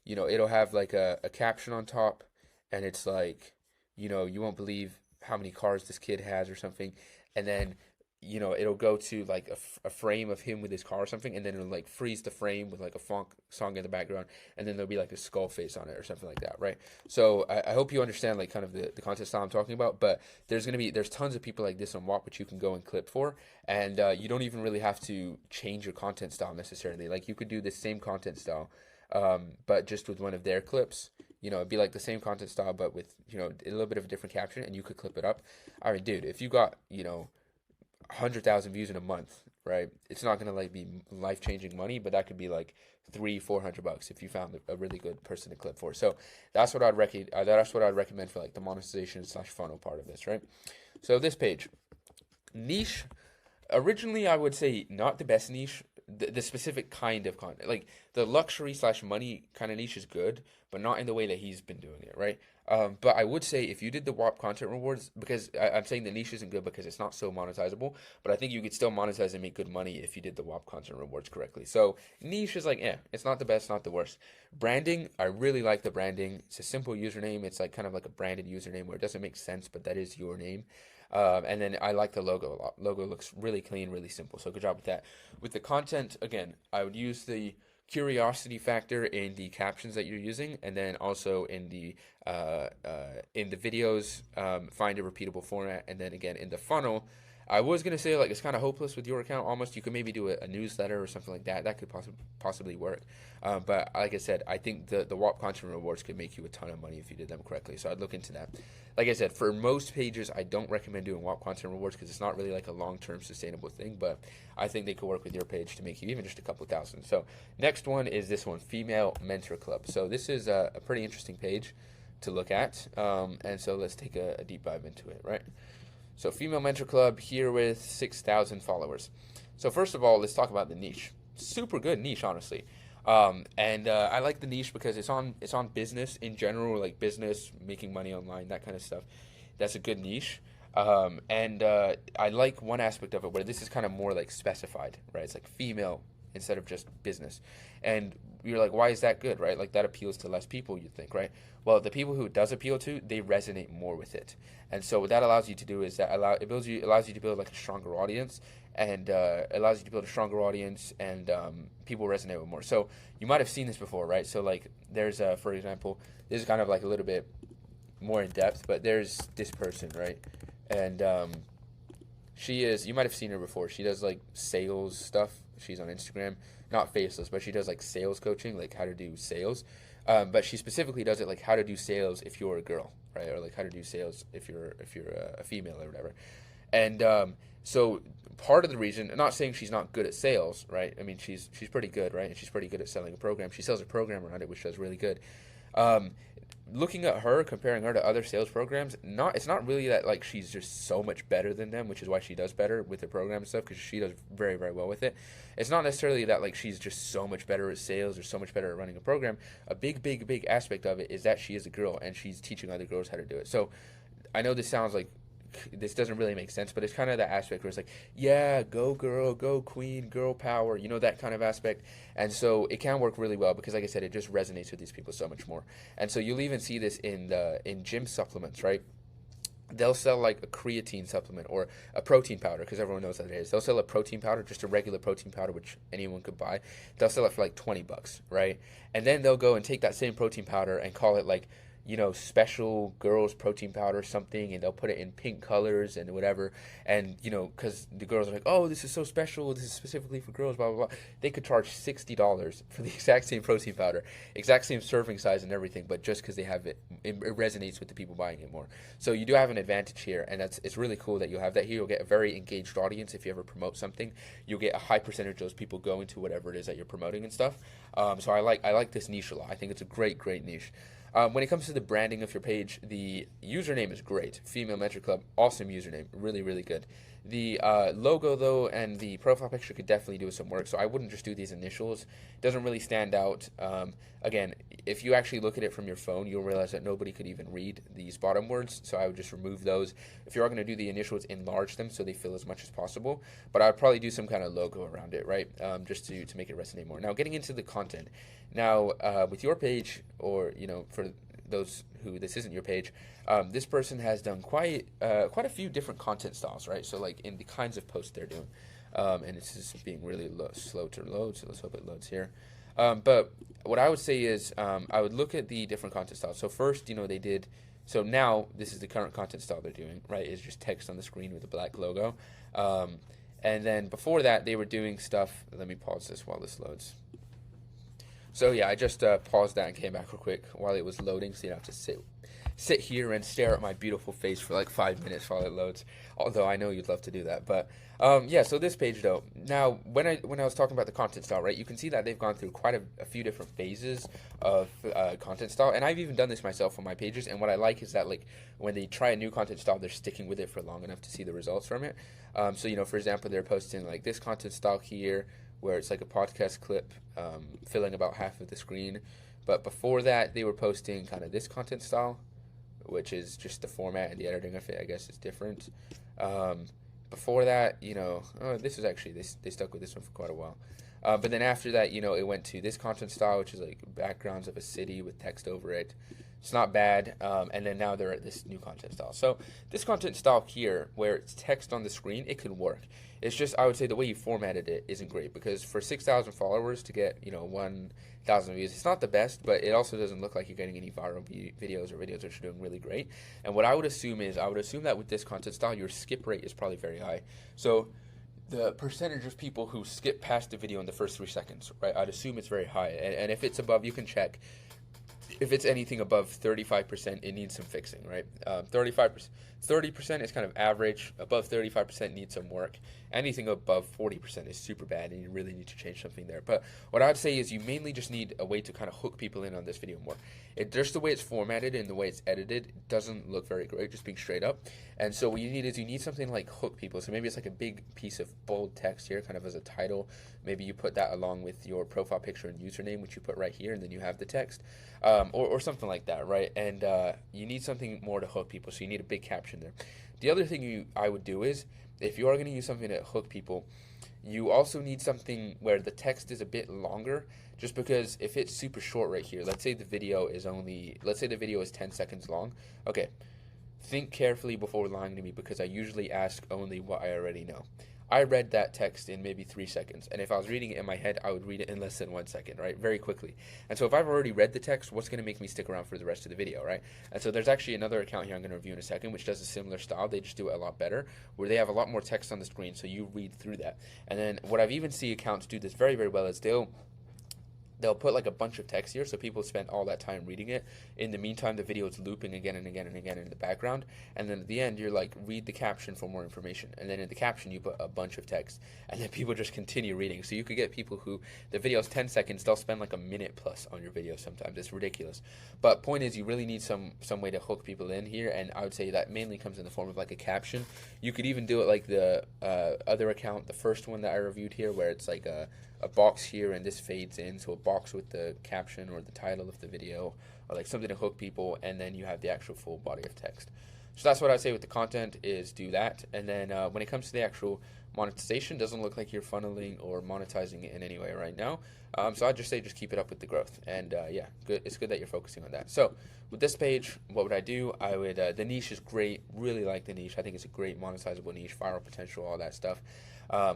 it'll have like a caption on top, and it's like, you won't believe how many cars this kid has or something. And then, it'll go to like a frame of him with his car or something, and then it'll like freeze the frame with like a funk song in the background, and then there'll be like a skull face on it or something like that, right? So I hope you understand like kind of the content style I'm talking about. But there's tons of people like this on WAP which you can go and clip for, and you don't even really have to change your content style necessarily. Like you could do the same content style, but just with one of their clips. It'd be like the same content style, but with a little bit of a different caption, and you could clip it up. I mean, dude, if you got 100,000 views in a month, right? It's not gonna like be life-changing money, but that could be like $300-400 if you found a really good person to clip for. So that's what I'd recommend for like the monetization / funnel part of this, right? So this page, niche. Originally, I would say not the best niche. The specific kind of content, like the luxury / money kind of niche, is good, but not in the way that he's been doing it, right? But I would say if you did the WAP content rewards, because I'm saying the niche isn't good because it's not so monetizable, but I think you could still monetize and make good money if you did the WAP content rewards correctly. So niche is like, it's not the best, not the worst. Branding, I really like the branding. It's a simple username. It's like kind of like a branded username where it doesn't make sense, but that is your name. And then I like the logo a lot. Logo looks really clean, really simple. So good job with that. With the content, again, I would use the curiosity factor in the captions that you're using, and then also in the videos, find a repeatable format, and then again in the funnel, I was gonna say like it's kind of hopeless with your account. Almost, you could maybe do a newsletter or something like that. That could possibly work. But like I said, I think the WAP content rewards could make you a ton of money if you did them correctly. So I'd look into that. Like I said, for most pages, I don't recommend doing WAP content rewards because it's not really like a long-term sustainable thing. But I think they could work with your page to make you even just a couple thousand. So next one is this one, Female Mentor Club. So this is a pretty interesting page to look at. And so let's take a deep dive into it, right? So Female Mentor Club here with 6,000 followers. So first of all, let's talk about the niche. Super good niche, honestly. I like the niche because it's on business in general, like business, making money online, that kind of stuff. That's a good niche. I like one aspect of it where this is kind of more like specified, right? It's like female instead of just business. And you're like, why is that good, right? Like that appeals to less people, you'd think, right? Well, the people who it does appeal to, they resonate more with it. And so what that allows you to do is that allows you to build like a stronger audience, and allows you to build a stronger audience, and people resonate with more. So you might have seen this before, right? So like there's for example, this is kind of like a little bit more in depth, but there's this person, right? And she is, you might have seen her before. She does like sales stuff. She's on Instagram, not faceless, but she does like sales coaching, like how to do sales. But she specifically does it like how to do sales if you're a girl, right? Or like how to do sales if you're a female or whatever. And so part of the reason, I'm not saying she's not good at sales, right? I mean, she's pretty good, right? And she's pretty good at selling a program. She sells a program around it, which does really good. Looking at her, comparing her to other sales programs, it's not really that like she's just so much better than them, which is why she does better with the program and stuff, because she does very, very well with it. It's not necessarily that like she's just so much better at sales or so much better at running a program. A big aspect of it is that she is a girl and she's teaching other girls how to do it. So I know this sounds like this doesn't really make sense, but it's kind of that aspect where it's like, yeah, go girl, go queen, girl power, you know, that kind of aspect. And so it can work really well because, like I said, it just resonates with these people so much more. And so you'll even see this in gym supplements, right? They'll sell like a creatine supplement or a protein powder, because everyone knows what it is. They'll sell a protein powder, just a regular protein powder, which anyone could buy. They'll sell it for like $20, right? And then they'll go and take that same protein powder and call it like, you know, special girls protein powder or something, and they'll put it in pink colors and whatever. And, you know, because the girls are like, oh, this is so special, this is specifically for girls, blah, blah, blah. They could charge $60 for the exact same protein powder, exact same serving size and everything, but just because they have it, it resonates with the people buying it more. So you do have an advantage here, and it's really cool that you have that here. You'll get a very engaged audience if you ever promote something. You'll get a high percentage of those people going to whatever it is that you're promoting and stuff. So I like this niche a lot. I think it's a great niche. When it comes to the branding of your page, the username is great. Female Mentor Club, awesome username, really good. The logo though and the profile picture could definitely do some work. So I wouldn't just do these initials. It doesn't really stand out. Again, if you actually look at it from your phone, you'll realize that nobody could even read these bottom words. So I would just remove those. If you are going to do the initials, enlarge them so they fill as much as possible. But I would probably do some kind of logo around it, right? Just to make it resonate more. Now, getting into the content. Now, with your page, or you know, for those who this isn't your page, this person has done quite a few different content styles, right? So like in the kinds of posts they're doing, and it's just being really slow to load. So let's hope it loads here. But what I would say is I would look at the different content styles. So first, you know, they did. So now this is the current content style they're doing, right? It's just text on the screen with a black logo. And then before that, they were doing stuff. Let me pause this while this loads. So yeah, I just paused that and came back real quick while it was loading, so you don't have to sit here and stare at my beautiful face for like 5 minutes while it loads. Although I know you'd love to do that, but yeah. So this page though, now when I was talking about the content style, right, you can see that they've gone through quite a few different phases of content style, and I've even done this myself on my pages. And what I like is that like when they try a new content style, they're sticking with it for long enough to see the results from it. So you know, for example, they're posting like this content style here, where it's like a podcast clip filling about half of the screen. But before that, they were posting kind of this content style, which is just the format and the editing of it, I guess, is different. Before that, you know, this is actually, they stuck with this one for quite a while. But then after that, it went to this content style, which is like backgrounds of a city with text over it. It's not bad. And then now they're at this new content style. So this content style here, where it's text on the screen, it could work. It's just, I would say the way you formatted it isn't great, because for 6,000 followers to get 1,000 views, it's not the best, but it also doesn't look like you're getting any viral videos or videos that are doing really great. And what I would assume that with this content style, your skip rate is probably very high. So the percentage of people who skip past the video in the first 3 seconds, right? I'd assume it's very high. And if it's above, you can check. If it's anything above 35%, it needs some fixing, right? 30% is kind of average. Above 35% needs some work. Anything above 40% is super bad, and you really need to change something there. But what I'd say is you mainly just need a way to kind of hook people in on this video more. Just the way it's formatted and the way it's edited, it doesn't look very great, just being straight up. And so what you need something like hook people. So maybe it's like a big piece of bold text here, kind of as a title. Maybe you put that along with your profile picture and username, which you put right here, and then you have the text. Or something like that, right? And you need something more to hook people, so you need a big caption there. The other thing I would do is, if you are going to use something to hook people, you also need something where the text is a bit longer, just because if it's super short right here, let's say the video is 10 seconds long. Okay, think carefully before lying to me, because I usually ask only what I already know. I read that text in maybe 3 seconds, and if I was reading it in my head, I would read it in less than 1 second, right? Very quickly. And so if I've already read the text, what's going to make me stick around for the rest of the video, right? And so there's actually another account here I'm going to review in a second, which does a similar style. They just do it a lot better, where they have a lot more text on the screen, so you read through that. And then what I've even seen accounts do this very, very well is they'll put like a bunch of text here, so people spend all that time reading it. In the meantime, the video is looping again and again and again in the background. And then at the end, you're like, read the caption for more information. And then in the caption, you put a bunch of text. And then people just continue reading. So you could get people who, the video is 10 seconds, they'll spend like a minute plus on your video sometimes. It's ridiculous. But point is, you really need some way to hook people in here. And I would say that mainly comes in the form of like a caption. You could even do it like the other account, the first one that I reviewed here, where it's like a box here and this fades in, so a box with the caption or the title of the video, or like something to hook people, and then you have the actual full body of text. So that's what I'd say with the content, is do that. And then when it comes to the actual monetization, doesn't look like you're funneling or monetizing it in any way right now. So I'd just say just keep it up with the growth. And yeah, good. It's good that you're focusing on that. So with this page, what would I do? I would, the niche is great. Really like the niche. I think it's a great monetizable niche, viral potential, all that stuff.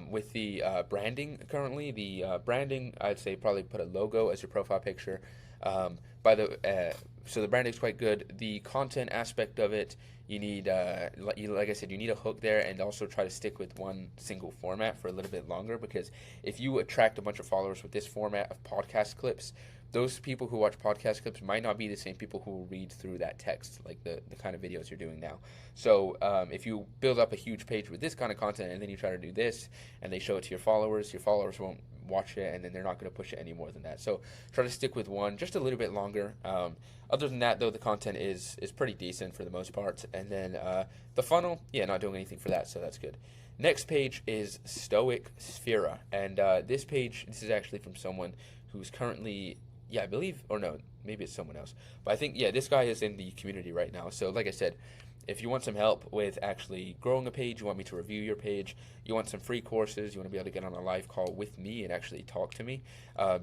With the branding currently, branding, I'd say probably put a logo as your profile picture. So the branding's quite good. The content aspect of it, you need, like I said, you need a hook there, and also try to stick with one single format for a little bit longer, because if you attract a bunch of followers with this format of podcast clips, those people who watch podcast clips might not be the same people who will read through that text, like the kind of videos you're doing now. So if you build up a huge page with this kind of content, and then you try to do this, and they show it to your followers won't watch it, and then they're not going to push it any more than that. So try to stick with one just a little bit longer. Other than that, though, the content is pretty decent for the most part. And then the funnel, yeah, not doing anything for that, so that's good. Next page is Stoic Sphera, and this is actually from someone who's currently, I believe, or no, maybe it's someone else, but I think, this guy is in the community right now. So like I said, if you want some help with actually growing a page, you want me to review your page, you want some free courses, you want to be able to get on a live call with me and actually talk to me,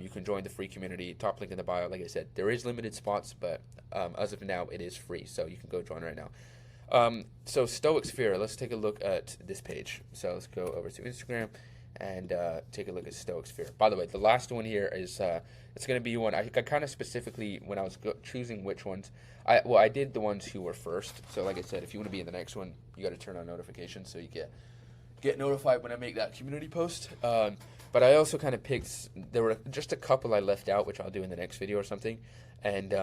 you can join the free community. Top link in the bio. Like I said, there is limited spots, but as of now, it is free, so you can go join right now. So Stoic Sphera, let's take a look at this page. So let's go over to Instagram and take a look at Stoic Sphera. By the way, the last one here is it's going to be one I kind of specifically, when I was choosing which ones, I did the ones who were first. So like I said, if you want to be in the next one, you got to turn on notifications so you get notified when I make that community post. But I also kind of picked, there were just a couple I left out, which I'll do in the next video or something, and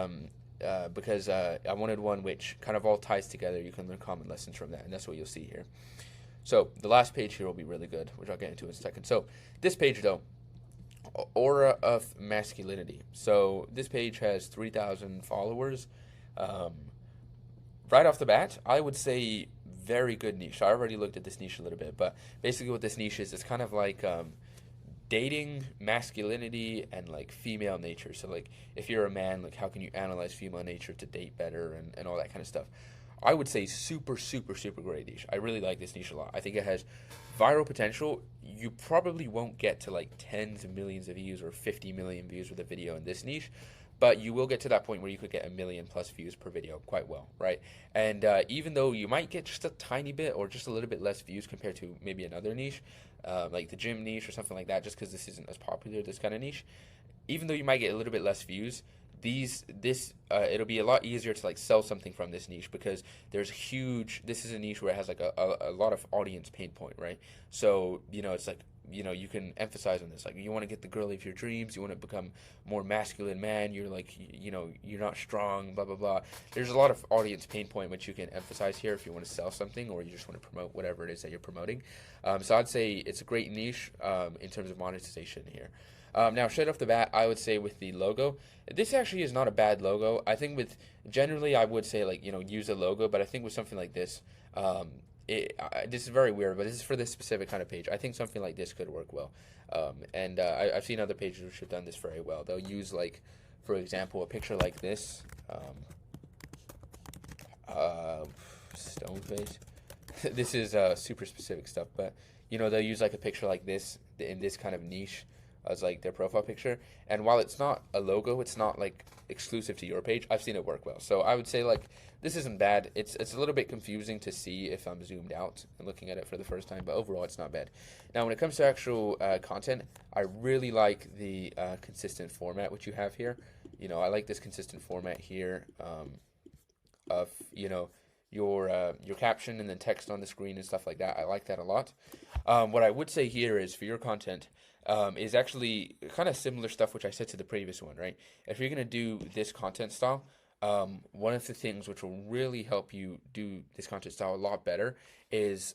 because I wanted one which kind of all ties together. You can learn common lessons from that, and that's what you'll see here. So the last page here will be really good, which I'll get into in a second. So this page, though, Aura of Masculinity. So this page has 3,000 followers. Right off the bat, I would say very good niche. I already looked at this niche a little bit, but basically what this niche is, it's kind of like dating, masculinity, and like female nature. So like if you're a man, like how can you analyze female nature to date better and all that kind of stuff. I would say super, super, super great niche. I really like this niche a lot. I think it has viral potential. You probably won't get to like tens of millions of views or 50 million views with a video in this niche, but you will get to that point where you could get a million plus views per video quite well, right? And even though you might get just a tiny bit or just a little bit less views compared to maybe another niche, like the gym niche or something like that, just because this isn't as popular, this kind of niche, even though you might get a little bit less views, it'll be a lot easier to like sell something from this niche because this is a niche where it has like a lot of audience pain point, right? So it's like you can emphasize on this, like you want to get the girl of your dreams, you want to become more masculine man, you're like you're not strong, blah blah blah. There's a lot of audience pain point which you can emphasize here if you want to sell something or you just want to promote whatever it is that you're promoting. So I'd say it's a great niche in terms of monetization here. Now, straight off the bat, I would say with the logo, this actually is not a bad logo. I think generally I would say like, use a logo, but I think with something like this, this is very weird, but this is for this specific kind of page. I think something like this could work well. I've seen other pages which have done this very well. They'll use like, for example, a picture like this, stone face. This is super specific stuff, but they'll use like a picture like this in this kind of niche as like their profile picture. And while it's not a logo, it's not like exclusive to your page. I've seen it work well. So I would say like this isn't bad. It's a little bit confusing to see if I'm zoomed out and looking at it for the first time, but overall it's not bad. Now when it comes to actual content, I really like the consistent format which you have here. I like this consistent format here of your caption and then text on the screen and stuff like that. I like that a lot. What I would say here is for your content is actually kind of similar stuff which I said to the previous one, right? If you're going to do this content style, one of the things which will really help you do this content style a lot better is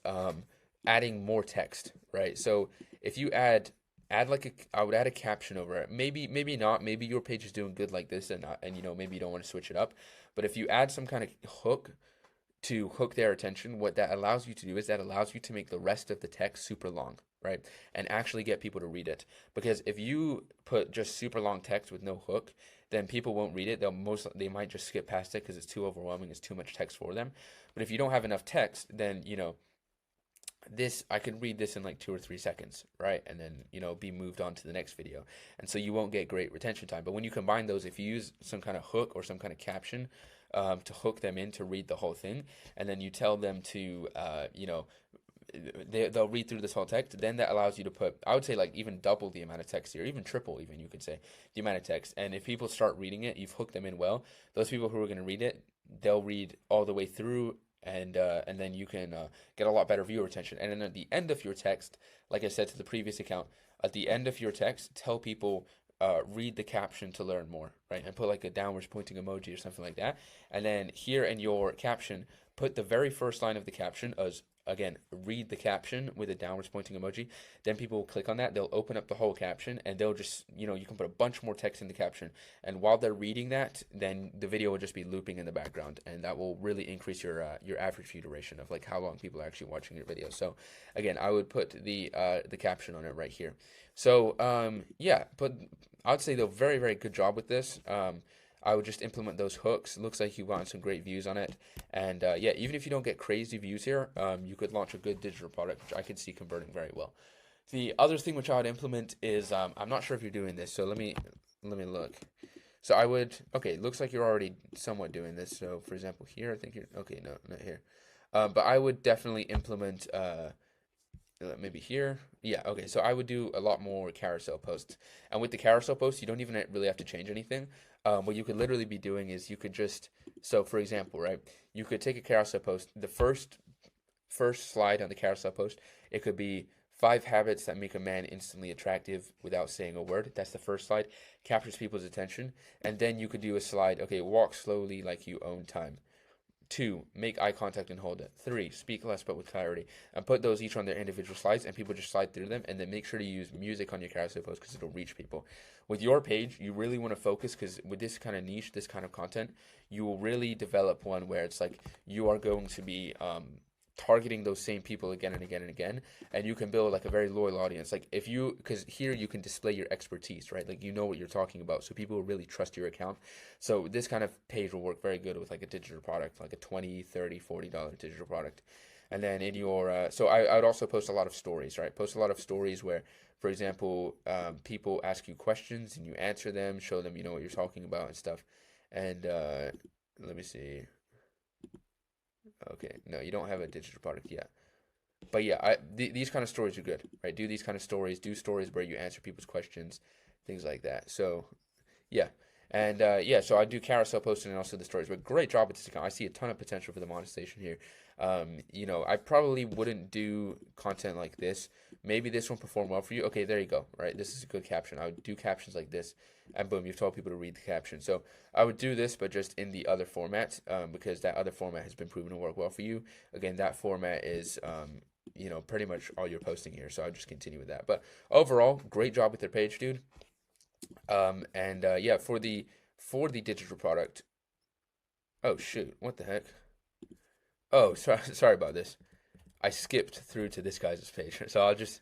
adding more text, right? So if you I would add a caption over it. Maybe not. Maybe your page is doing good like this and maybe you don't want to switch it up. But if you add some kind of hook to hook their attention, what that allows you to do is that allows you to make the rest of the text super long, right? And actually get people to read it. Because if you put just super long text with no hook, then people won't read it. They might just skip past it because it's too overwhelming, it's too much text for them. But if you don't have enough text, then I could read this in like 2 or 3 seconds, right? And then be moved on to the next video. And so you won't get great retention time. But when you combine those, if you use some kind of hook or some kind of caption to hook them in to read the whole thing, and then you tell them to they'll read through this whole text, then that allows you to put, I would say like even double the amount of text here, even triple even, you could say, the amount of text. And if people start reading it, you've hooked them in well. Those people who are going to read it, they'll read all the way through, and then you can get a lot better viewer retention. And then at the end of your text, like I said to the previous account, at the end of your text, tell people read the caption to learn more, right? And put like a downwards pointing emoji or something like that. And then here in your caption, put the very first line of the caption as, again, read the caption with a downwards pointing emoji. Then people will click on that, they'll open up the whole caption, and they'll just, you can put a bunch more text in the caption. And while they're reading that, then the video will just be looping in the background, and that will really increase your average view duration of like how long people are actually watching your video. So again, I would put the caption on it right here. So yeah, I would say they'll very, very good job with this. I would just implement those hooks. It looks like you've gotten some great views on it. And yeah, even if you don't get crazy views here, you could launch a good digital product, which I could see converting very well. The other thing which I would implement is, I'm not sure if you're doing this, so let me look. So okay, it looks like you're already somewhat doing this. So for example, here, I think okay, no, not here. But I would definitely implement, maybe here. Yeah, okay, so I would do a lot more carousel posts. And with the carousel posts, you don't even really have to change anything. What you could literally be doing is you could just, so for example, right, you could take a carousel post, the first slide on the carousel post, it could be 5 habits that make a man instantly attractive without saying a word. That's the first slide, captures people's attention. And then you could do a slide, okay, walk slowly like you own time. 2, make eye contact and hold it. 3, speak less but with clarity. And put those each on their individual slides, and people just slide through them. And then make sure to use music on your carousel post because it'll reach people. With your page, you really want to focus, because with this kind of niche, this kind of content, you will really develop one where it's like you are going to be targeting those same people again and again and again, and you can build like a very loyal audience. Like if you, because here you can display your expertise, right? Like you know what you're talking about, so people will really trust your account. So this kind of page will work very good with like a digital product, like a 20, 30, $40 digital product. And then in your, so I would also post a lot of stories, right? Post a lot of stories where, for example, people ask you questions and you answer them, show them you know what you're talking about and stuff. And let me see. Okay, no, you don't have a digital product yet. But yeah, these kind of stories are good, right? Do these kind of stories, do stories where you answer people's questions, things like that. So yeah. And yeah, so I do carousel posting and also the stories. But great job with this account. I see a ton of potential for the monetization here. You know, I probably wouldn't do content like this. Maybe this won't perform well for you. Okay, there you go. Right, this is a good caption. I would do captions like this, and boom, you've told people to read the caption. So I would do this, but just in the other format, because that other format has been proven to work well for you. Again, that format is you know, pretty much all you're posting here. So I'll just continue with that. But overall, great job with their page, dude. And yeah, for the digital product. Oh shoot, what the heck? Oh, sorry about this. I skipped through to this guy's page, so I'll just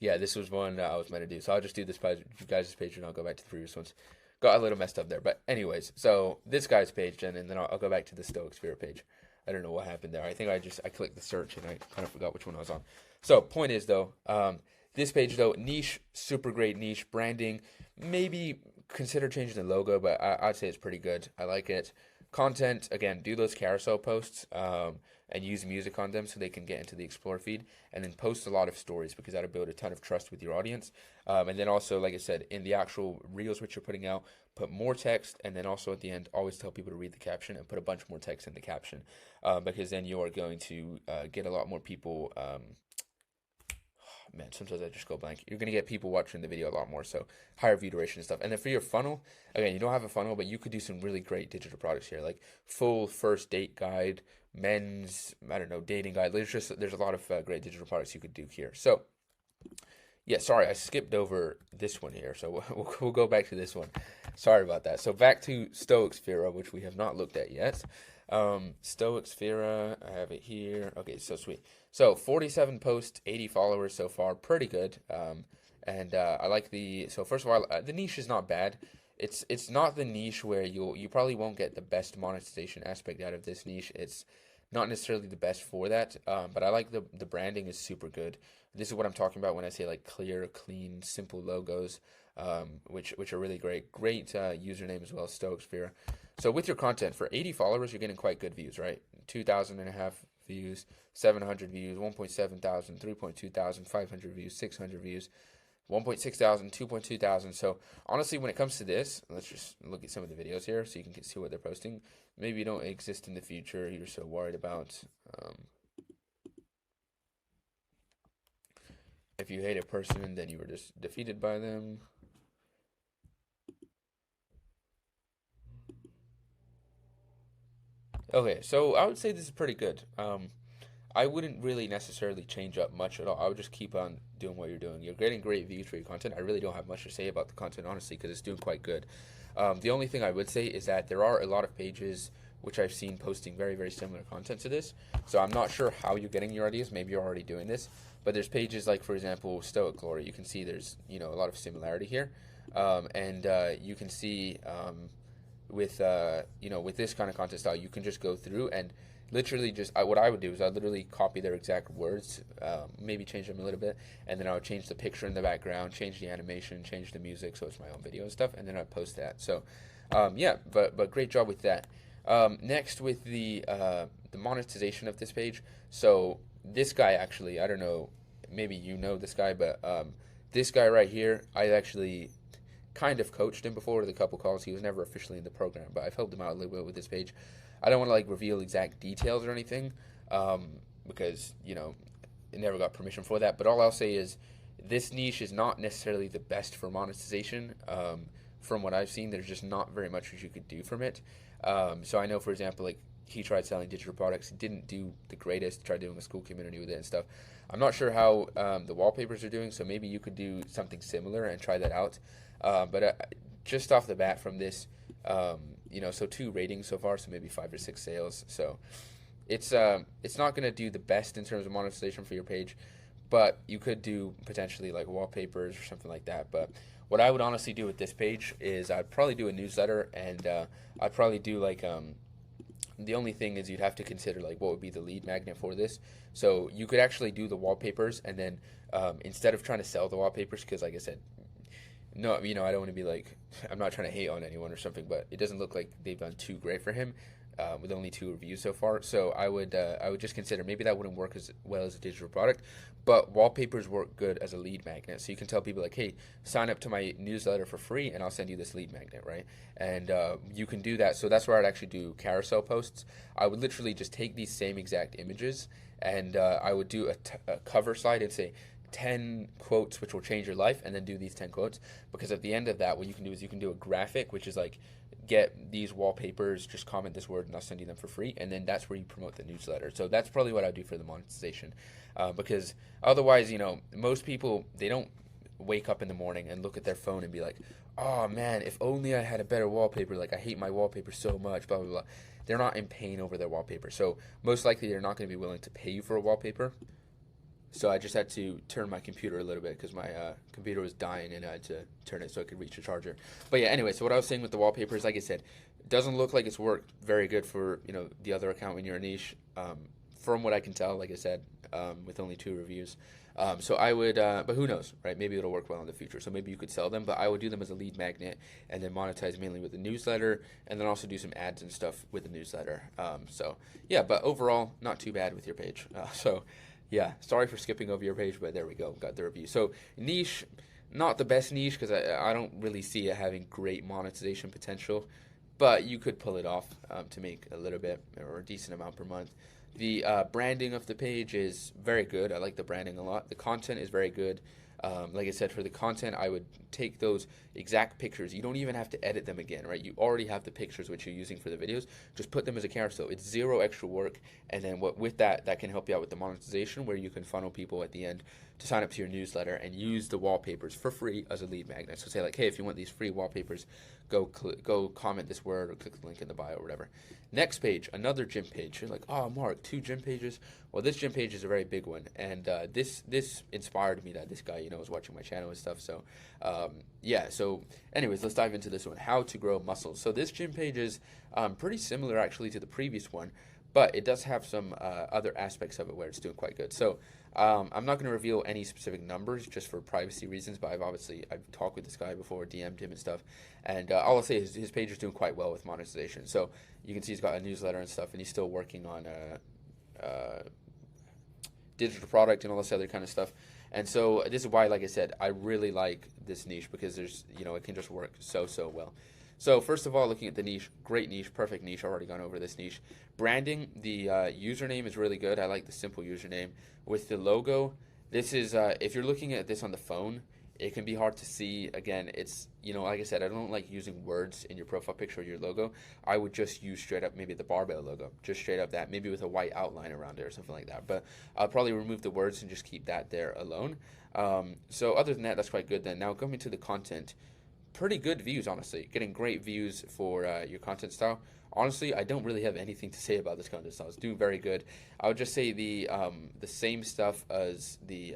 yeah, this was one I was meant to do. So I'll just do this guy's page and I'll go back to the previous ones. Got a little messed up there, but anyways, so this guy's page then, and then I'll go back to the Stoic Sphere page. I don't know what happened there. I think I clicked the search and I kind of forgot which one I was on. So point is though, this page though, niche, super great niche branding. Maybe consider changing the logo, but I'd say it's pretty good. I like it. Content, again, do those carousel posts and use music on them so they can get into the Explore feed, and then post a lot of stories because that'll build a ton of trust with your audience. And then also, like I said, in the actual reels which you're putting out, put more text, and then also at the end, always tell people to read the caption and put a bunch more text in the caption because then you are going to get a lot more people. Man, sometimes I just go blank. You're gonna get people watching the video a lot more, so higher view duration and stuff. And then for your funnel, again, you don't have a funnel, but you could do some really great digital products here, like full first date guide, men's, I don't know, dating guide. There's a lot of great digital products you could do here. So yeah, sorry, I skipped over this one here, so we'll go back to this one. Sorry about that. So back to Stoic Sphera, which we have not looked at yet. Stoic Sphera, I have it here. Okay, so sweet. So 47 posts, 80 followers so far, pretty good. And I like so first of all, the niche is not bad. It's not the niche where you probably won't get the best monetization aspect out of this niche. It's not necessarily the best for that, but I like the branding is super good. This is what I'm talking about when I say like clear, clean, simple logos, which are really great. Great username as well, Stoic Sphera. So with your content, for 80 followers, you're getting quite good views, right? 2,000 and a half views, 700 views, 1.7 thousand, 3.2 thousand, 500 views, 600 views, 1.6 thousand, 2.2 thousand. So honestly, when it comes to this, let's just look at some of the videos here so you can see what they're posting. Maybe you don't exist in the future you're so worried about. If you hate a person, then you were just defeated by them. Okay, so I would say this is pretty good. I wouldn't really necessarily change up much at all. I would just keep on doing what you're doing. You're getting great views for your content. I really don't have much to say about the content, honestly, because it's doing quite good. The only thing I would say is that there are a lot of pages which I've seen posting very, very similar content to this. So I'm not sure how you're getting your ideas. Maybe you're already doing this. But there's pages like, for example, Stoic Glory. You can see there's, a lot of similarity here. And you can see with, with this kind of content style, you can just go through and literally just what I would do is I'd literally copy their exact words, maybe change them a little bit, and then I would change the picture in the background, change the animation, change the music so it's my own video and stuff, and then I'd post that. So yeah, but great job with that. Next with the monetization of this page. So this guy actually, I don't know, maybe you know this guy, but this guy right here, I actually kind of coached him before with a couple calls. He was never officially in the program, but I've helped him out a little bit with this page. I don't want to like reveal exact details or anything because, it never got permission for that. But all I'll say is this niche is not necessarily the best for monetization. From what I've seen, there's just not very much you could do from it. So I know, for example, like he tried selling digital products, didn't do the greatest, tried doing a school community with it and stuff. I'm not sure how the wallpapers are doing, so maybe you could do something similar and try that out. But just off the bat from this, so 2 ratings so far, so maybe 5 or 6 sales. So it's not gonna do the best in terms of monetization for your page, but you could do potentially like wallpapers or something like that. But what I would honestly do with this page is I'd probably do a newsletter, and I'd probably do like the only thing is you'd have to consider like what would be the lead magnet for this. So you could actually do the wallpapers, and then instead of trying to sell the wallpapers, because like I said, no, I don't want to be like, I'm not trying to hate on anyone or something, but it doesn't look like they've done too great for him with only 2 reviews so far. So I would just consider maybe that wouldn't work as well as a digital product, but wallpapers work good as a lead magnet. So you can tell people like, hey, sign up to my newsletter for free, and I'll send you this lead magnet, right? And you can do that. So that's where I'd actually do carousel posts. I would literally just take these same exact images, and I would do a cover slide and say 10 quotes which will change your life, and then do these 10 quotes, because at the end of that what you can do is you can do a graphic which is like, get these wallpapers, just comment this word and I'll send you them for free, and then that's where you promote the newsletter. So that's probably what I do for the monetization, because otherwise, most people, they don't wake up in the morning and look at their phone and be like, oh man, if only I had a better wallpaper, like I hate my wallpaper so much, blah blah blah. They're not in pain over their wallpaper, so most likely they're not going to be willing to pay you for a wallpaper. So I just had to turn my computer a little bit because my computer was dying, and I had to turn it so I could reach the charger. But yeah, anyway, so what I was saying with the wallpapers, like I said, it doesn't look like it's worked very good for the other account in your niche. From what I can tell, like I said, with only 2 reviews. So I would, but who knows, right? Maybe it'll work well in the future. So maybe you could sell them, but I would do them as a lead magnet, and then monetize mainly with the newsletter, and then also do some ads and stuff with the newsletter. So yeah, but overall, not too bad with your page. So yeah, sorry for skipping over your page, but there we go, got the review. So niche, not the best niche, because I don't really see it having great monetization potential, but you could pull it off to make a little bit or a decent amount per month. The branding of the page is very good. I like the branding a lot. The content is very good. Like I said, for the content, I would take those exact pictures. You don't even have to edit them again, right? You already have the pictures which you're using for the videos. Just put them as a carousel. It's 0 extra work, and then with that can help you out with the monetization, where you can funnel people at the end to sign up to your newsletter and use the wallpapers for free as a lead magnet. So say like, hey, if you want these free wallpapers, go comment this word or click the link in the bio or whatever. Next page, another gym page. You're like, oh, Mark, 2 gym pages? Well, this gym page is a very big one, and this inspired me that this guy, was watching my channel and stuff. So yeah, so anyways, let's dive into this one, how to grow muscles. So this gym page is pretty similar actually to the previous one, but it does have some other aspects of it where it's doing quite good. So I'm not going to reveal any specific numbers just for privacy reasons, but I've talked with this guy before, DM'd him and stuff, and all I'll say is his page is doing quite well with monetization. So you can see he's got a newsletter and stuff, and he's still working on digital product and all this other kind of stuff. And so this is why, like I said, I really like this niche, because there's, it can just work so well. So first of all, looking at the niche, great niche, perfect niche. I've already gone over this niche. Branding, the username is really good. I like the simple username. With the logo, this is, if you're looking at this on the phone, it can be hard to see. Again, it's, like I said, I don't like using words in your profile picture or your logo. I would just use straight up maybe the barbell logo, just straight up that, maybe with a white outline around it or something like that. But I'll probably remove the words and just keep that there alone. So other than that, that's quite good. Then now coming to the content, pretty good views, honestly. Getting great views for your content style. Honestly, I don't really have anything to say about this content style. It's doing very good. I would just say the same stuff as the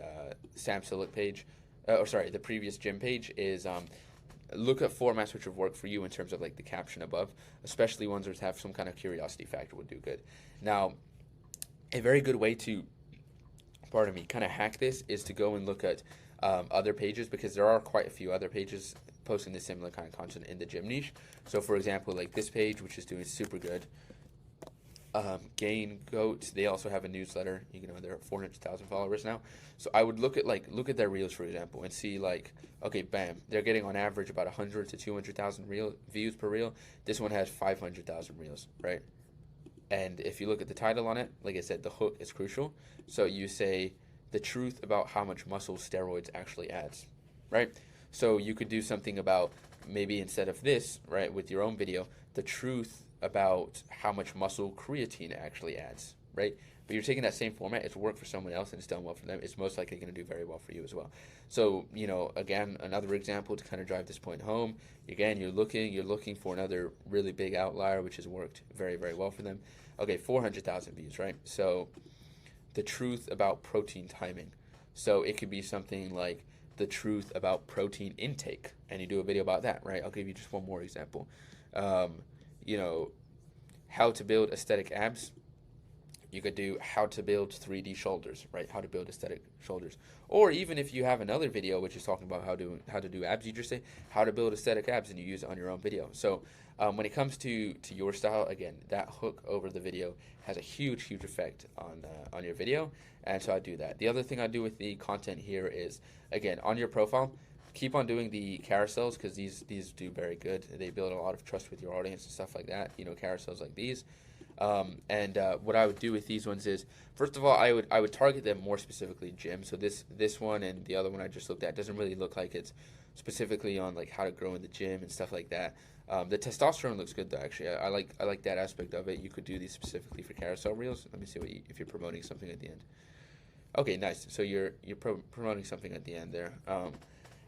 Sam Sulek page. The previous gym page is look at formats which have worked for you in terms of like the caption above, especially ones which have some kind of curiosity factor would do good. Now, a very good way to, kind of hack this is to go and look at other pages, because there are quite a few other pages posting the similar kind of content in the gym niche. So for example, like this page, which is doing super good, Gain Goat, they also have a newsletter. They're at 400,000 followers now. So I would look at their reels, for example, and see like, okay, bam, they're getting on average about 100 to 200,000 views per reel. This one has 500,000 reels, right? And if you look at the title on it, like I said, the hook is crucial. So you say the truth about how much muscle steroids actually adds, right? So you could do something about, maybe instead of this, right, with your own video, the truth about how much muscle creatine actually adds, right? But you're taking that same format, it's worked for someone else and it's done well for them, it's most likely going to do very well for you as well. So, again, another example to kind of drive this point home. Again, you're looking for another really big outlier, which has worked very, very well for them. Okay, 400,000 views, right? So, the truth about protein timing. So, it could be something like the truth about protein intake, and you do a video about that, right? I'll give you just one more example. How to build aesthetic abs. You could do how to build 3D shoulders, right? How to build aesthetic shoulders. Or even if you have another video which is talking about how to do abs, you just say how to build aesthetic abs and you use it on your own video. So when it comes to your style, again, that hook over the video has a huge, huge effect on your video. And so I do that. The other thing I do with the content here is, again, on your profile, keep on doing the carousels because these do very good. They build a lot of trust with your audience and stuff like that. Carousels like these. What I would do with these ones is, first of all, I would target them more specifically gym. So this one and the other one I just looked at doesn't really look like it's specifically on like how to grow in the gym and stuff like that. The testosterone looks good though. Actually, I like that aspect of it. You could do these specifically for carousel reels. Let me see if you're promoting something at the end. Okay, nice. So you're promoting something at the end there.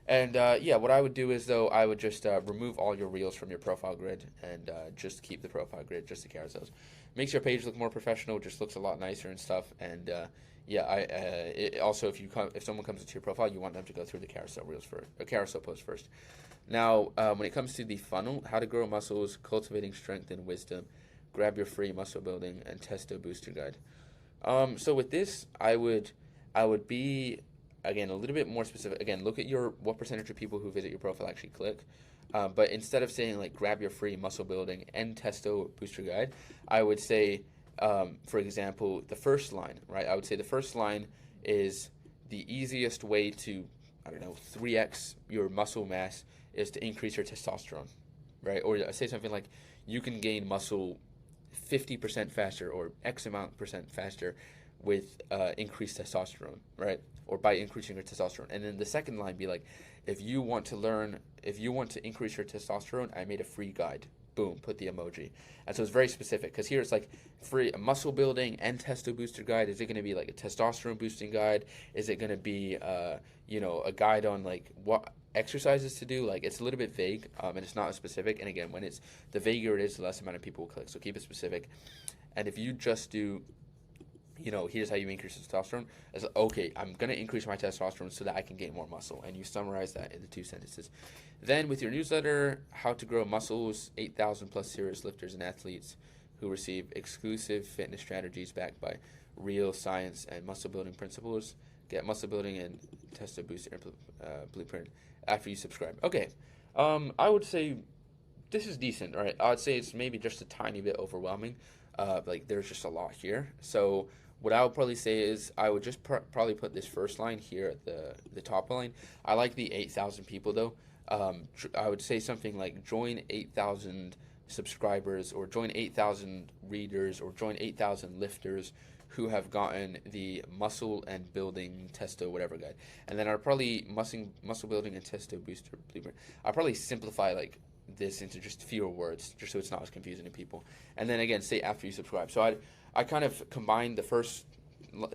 What I would do is, though, I would just remove all your reels from your profile grid and just keep the profile grid, just the carousels. Makes your page look more professional, just looks a lot nicer and stuff. And also, if someone comes into your profile, you want them to go through the carousel reels for a carousel post first. Now, when it comes to the funnel, how to grow muscles, cultivating strength and wisdom, grab your free muscle building and testo booster guide. So with this, I would be, again, a little bit more specific. Again, look at what percentage of people who visit your profile actually click. But instead of saying like grab your free muscle building and testo booster guide, I would say, for example, the first line, right? I would say the first line is the easiest way to, 3x your muscle mass is to increase your testosterone, right? Or say something like you can gain muscle 50% faster or X amount percent faster with increased testosterone, right? Or by increasing your testosterone. And then the second line be like, if you want to increase your testosterone, I made a free guide. Boom, put the emoji. And so it's very specific because here it's like free muscle building and testo booster guide. Is it going to be like a testosterone boosting guide? Is it going to be a guide on like what exercises to do? Like, it's a little bit vague and it's not as specific. And again, when it's the vaguer it is, the less amount of people will click. So keep it specific. And if you just do, here's how you increase testosterone. It's like, okay, I'm going to increase my testosterone so that I can gain more muscle. And you summarize that in the 2 sentences. Then with your newsletter, how to grow muscles, 8,000 plus serious lifters and athletes who receive exclusive fitness strategies backed by real science and muscle building principles. Get muscle building and testo booster blueprint after you subscribe. Okay, I would say this is decent, right? I would say it's maybe just a tiny bit overwhelming. Like there's just a lot here. So what I would probably say is I would just probably put this first line here at the top line. I like the 8,000 people though. I would say something like join 8,000 subscribers or join 8,000 readers or join 8,000 lifters who have gotten the muscle and building testo whatever guide. And then I'd probably muscle building and testo booster blueprint. I'll probably simplify like this into just fewer words, just so it's not as confusing to people. And then again, say after you subscribe. So I kind of combined the first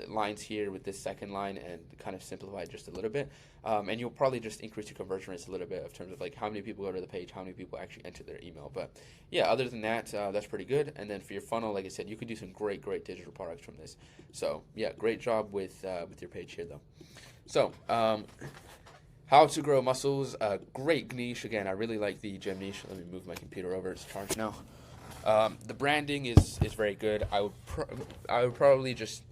lines here with this second line and kind of simplify it just a little bit. And you'll probably just increase your conversion rates a little bit in terms of like how many people go to the page, how many people actually enter their email. But yeah, other than that, that's pretty good. And then for your funnel, like I said, you can do some great digital products from this. So yeah, great job with your page here though. So how to grow muscles, great niche. Again, I really like the gym niche. Let me move my computer over, it's charged now. The branding is very good. I would probably just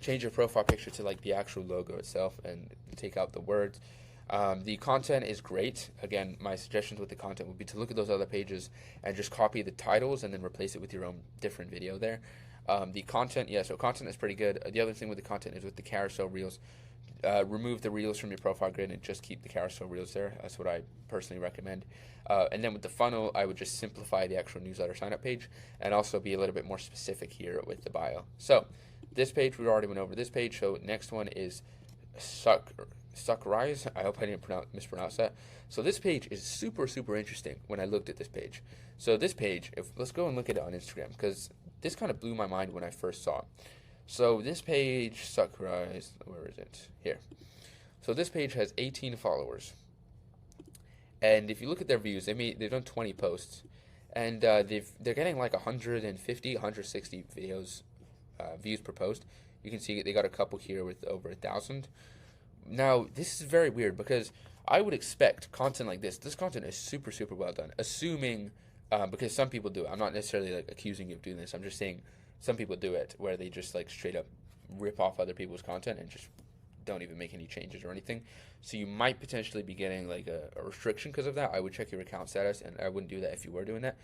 change your profile picture to like the actual logo itself and take out the words. The content is great. Again, my suggestions with the content would be to look at those other pages and just copy the titles and then replace it with your own different video there. The content, so content is pretty good. The other thing with the content is with the carousel reels. Remove the reels from your profile grid and just keep the carousel reels there. That's what I personally recommend. And then with the funnel, I would just simplify the actual newsletter sign up page and also be a little bit more specific here with the bio. So this page, we already went over this page. So next one is Suckrise. I hope I didn't mispronounce that. So this page is super interesting when I looked at this page. So this page, let's go and look at it on Instagram because this kind of blew my mind when I first saw it. So this page, Suckrise, where is it? Here. So this page has 18 followers. And if you look at their views, they've done 20 posts, and they're getting like 150, 160 videos views per post. You can see they got a couple here with over 1,000. Now this is very weird because I would expect content like this. This content is super super well done, assuming because some people do it. I'm not necessarily like accusing you of doing this. I'm just saying some people do it where they just like straight up rip off other people's content and just don't even make any changes or anything. So you might potentially be getting like a restriction because of that. I would check your account status, and I wouldn't do that if you were doing that.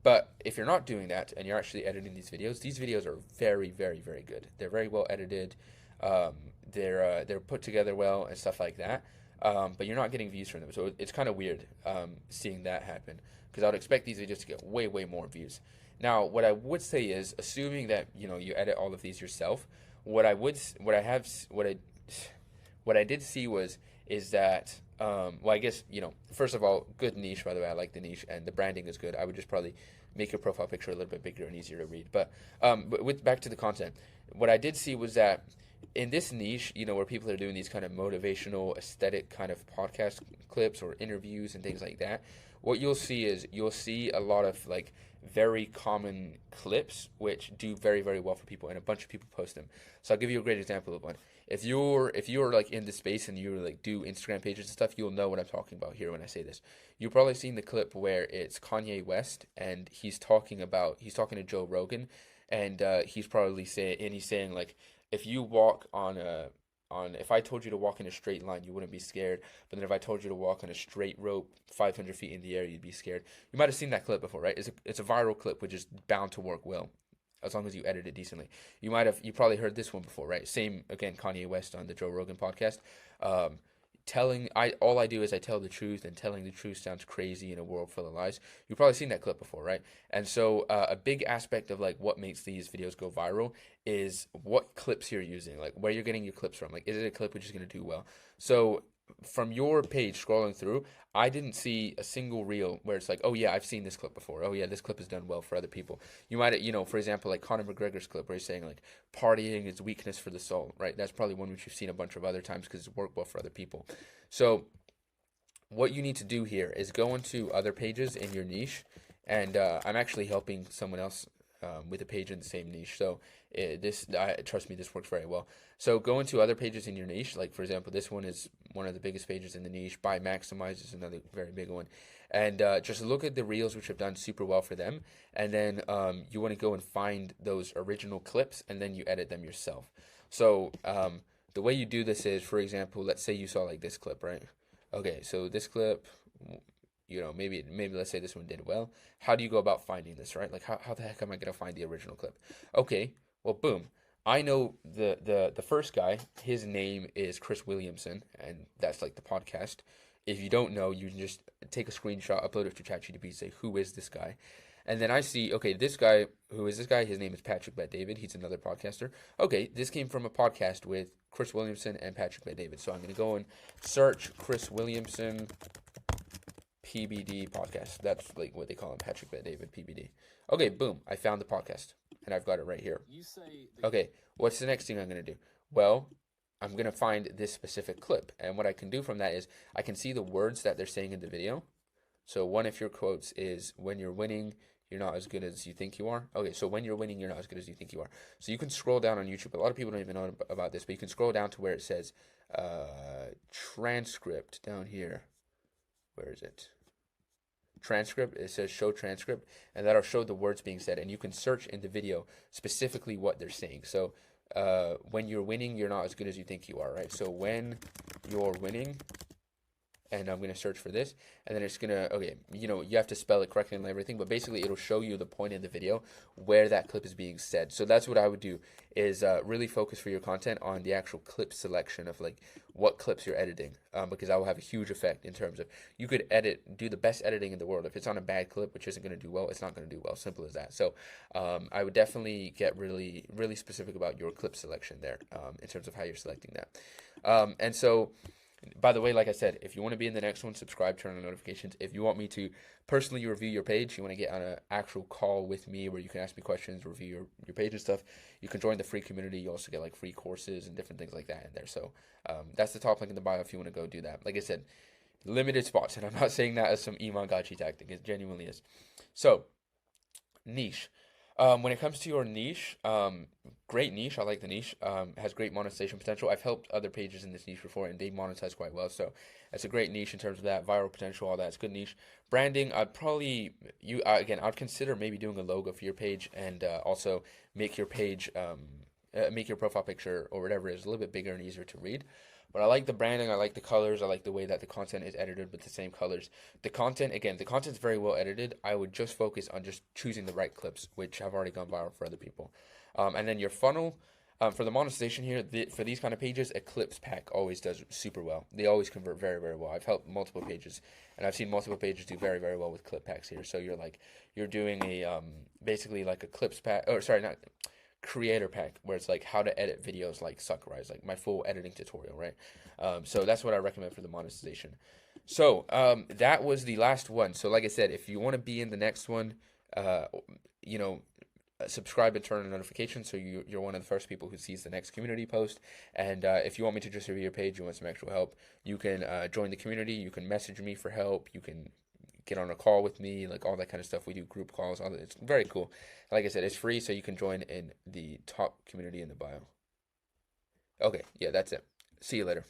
But if you're not doing that and you're actually editing these videos are very, very, very good. They're very well edited. They're put together well and stuff like that. But you're not getting views from them, so it's kind of weird seeing that happen because I would expect these videos to get way, way more views. Now, what I would say is, assuming that you edit all of these yourself, what I did see is that well, I guess first of all, good niche, by the way. I like the niche and the branding is good. I would just probably make your profile picture a little bit bigger and easier to read. But with back to the content, what I did see was that in this niche, where people are doing these kind of motivational, aesthetic kind of podcast clips or interviews and things like that, what you'll see is a lot of like very common clips which do very, very well for people, and a bunch of people post them. So I'll give you a great example of one. If you're like in the space and you like do Instagram pages and stuff, you'll know what I'm talking about here when I say this. You've probably seen the clip where it's Kanye West and he's talking to Joe Rogan, and he's saying like, if you walk if I told you to walk in a straight line, you wouldn't be scared. But then if I told you to walk on a straight rope 500 feet in the air, you'd be scared. You might have seen that clip before, right? It's a viral clip, which is bound to work well, as long as you edit it decently. You probably heard this one before, right? Same, again, Kanye West on the Joe Rogan podcast. All I do is I tell the truth, and telling the truth sounds crazy in a world full of lies. You've probably seen that clip before, right? And so a big aspect of like what makes these videos go viral is what clips you're using, like where you're getting your clips from. Like, is it a clip which is going to do well? So from your page scrolling through, I didn't see a single reel where it's like, oh yeah, I've seen this clip before. Oh yeah, this clip has done well for other people. You might, for example, like Conor McGregor's clip where he's saying like partying is weakness for the soul, right? That's probably one which you've seen a bunch of other times because it's worked well for other people. So what you need to do here is go into other pages in your niche, and I'm actually helping someone else with a page in the same niche. So trust me, this works very well. So go into other pages in your niche. Like, for example, this one is one of the biggest pages in the niche. Buy Maximize is another very big one. And just look at the reels which have done super well for them. And then you want to go and find those original clips, and then you edit them yourself. So the way you do this is, for example, let's say you saw like this clip, right? Okay, so this clip, maybe let's say this one did well. How do you go about finding this, right? Like, how the heck am I going to find the original clip? Okay, well, boom. I know the first guy, his name is Chris Williamson, and that's like the podcast. If you don't know, you can just take a screenshot, upload it to ChatGPT, say, who is this guy? And then I see, okay, this guy, who is this guy? His name is Patrick Bet-David. He's another podcaster. Okay, this came from a podcast with Chris Williamson and Patrick Bet-David. So I'm going to go and search Chris Williamson PBD podcast. That's like what they call him, Patrick Bet-David PBD. Okay, boom. I found the podcast, and I've got it right here. Okay, what's the next thing I'm going to do? Well, I'm going to find this specific clip. And what I can do from that is I can see the words that they're saying in the video. So one of your quotes is, when you're winning, you're not as good as you think you are. Okay, so when you're winning, you're not as good as you think you are. So you can scroll down on YouTube. A lot of people don't even know about this, but you can scroll down to where it says transcript down here. Where is it? Transcript. It says show transcript, and that'll show the words being said. And you can search in the video specifically what they're saying. So when you're winning, you're not as good as you think you are, right? So when you're winning, and I'm going to search for this, and then it's going to, okay, you have to spell it correctly and everything, but basically it'll show you the point in the video where that clip is being said. So that's what I would do, is really focus for your content on the actual clip selection of like what clips you're editing, because that will have a huge effect in terms of, you could do the best editing in the world. If it's on a bad clip, which isn't going to do well, it's not going to do well. Simple as that. So I would definitely get really, really specific about your clip selection there, in terms of how you're selecting that. And so By the way, like I said, if you want to be in the next one, subscribe, turn on notifications. If you want me to personally review your page, you want to get on an actual call with me where you can ask me questions, review your page and stuff, you can join the free community. You also get like free courses and different things like that in there. So that's the top link in the bio if you want to go do that. Like I said, limited spots, and I'm not saying that as some Iman Gachi tactic. It genuinely is. So, niche. When it comes to your niche, great niche. I like the niche. Has great monetization potential. I've helped other pages in this niche before, and they monetize quite well. So it's a great niche in terms of that viral potential, all that. It's good niche. Branding. I'd probably again. I'd consider maybe doing a logo for your page, and also make your page make your profile picture or whatever is a little bit bigger and easier to read. But I like the branding, I like the colors, I like the way that the content is edited with the same colors. The content, again, the content's very well edited. I would just focus on just choosing the right clips, which have already gone viral for other people. And then your funnel, for the monetization here, for these kind of pages, Eclipse Pack always does super well. They always convert very, very well. I've helped multiple pages, and I've seen multiple pages do very, very well with clip packs here. So you're doing a basically like a clips pack, or sorry, not creator pack, where it's like how to edit videos like Sakurai, like my full editing tutorial, right? So that's what I recommend for the monetization. So that was the last one. So like I said, if you want to be in the next one, uh, you know, subscribe and turn on notifications so you're one of the first people who sees the next community post. And if you want me to just review your page, you want some actual help, you can join the community. You can message me for help. You can get on a call with me, like all that kind of stuff. We do group calls. All that. It's very cool. Like I said, it's free, so you can join in the top community in the bio. Okay, yeah, that's it. See you later.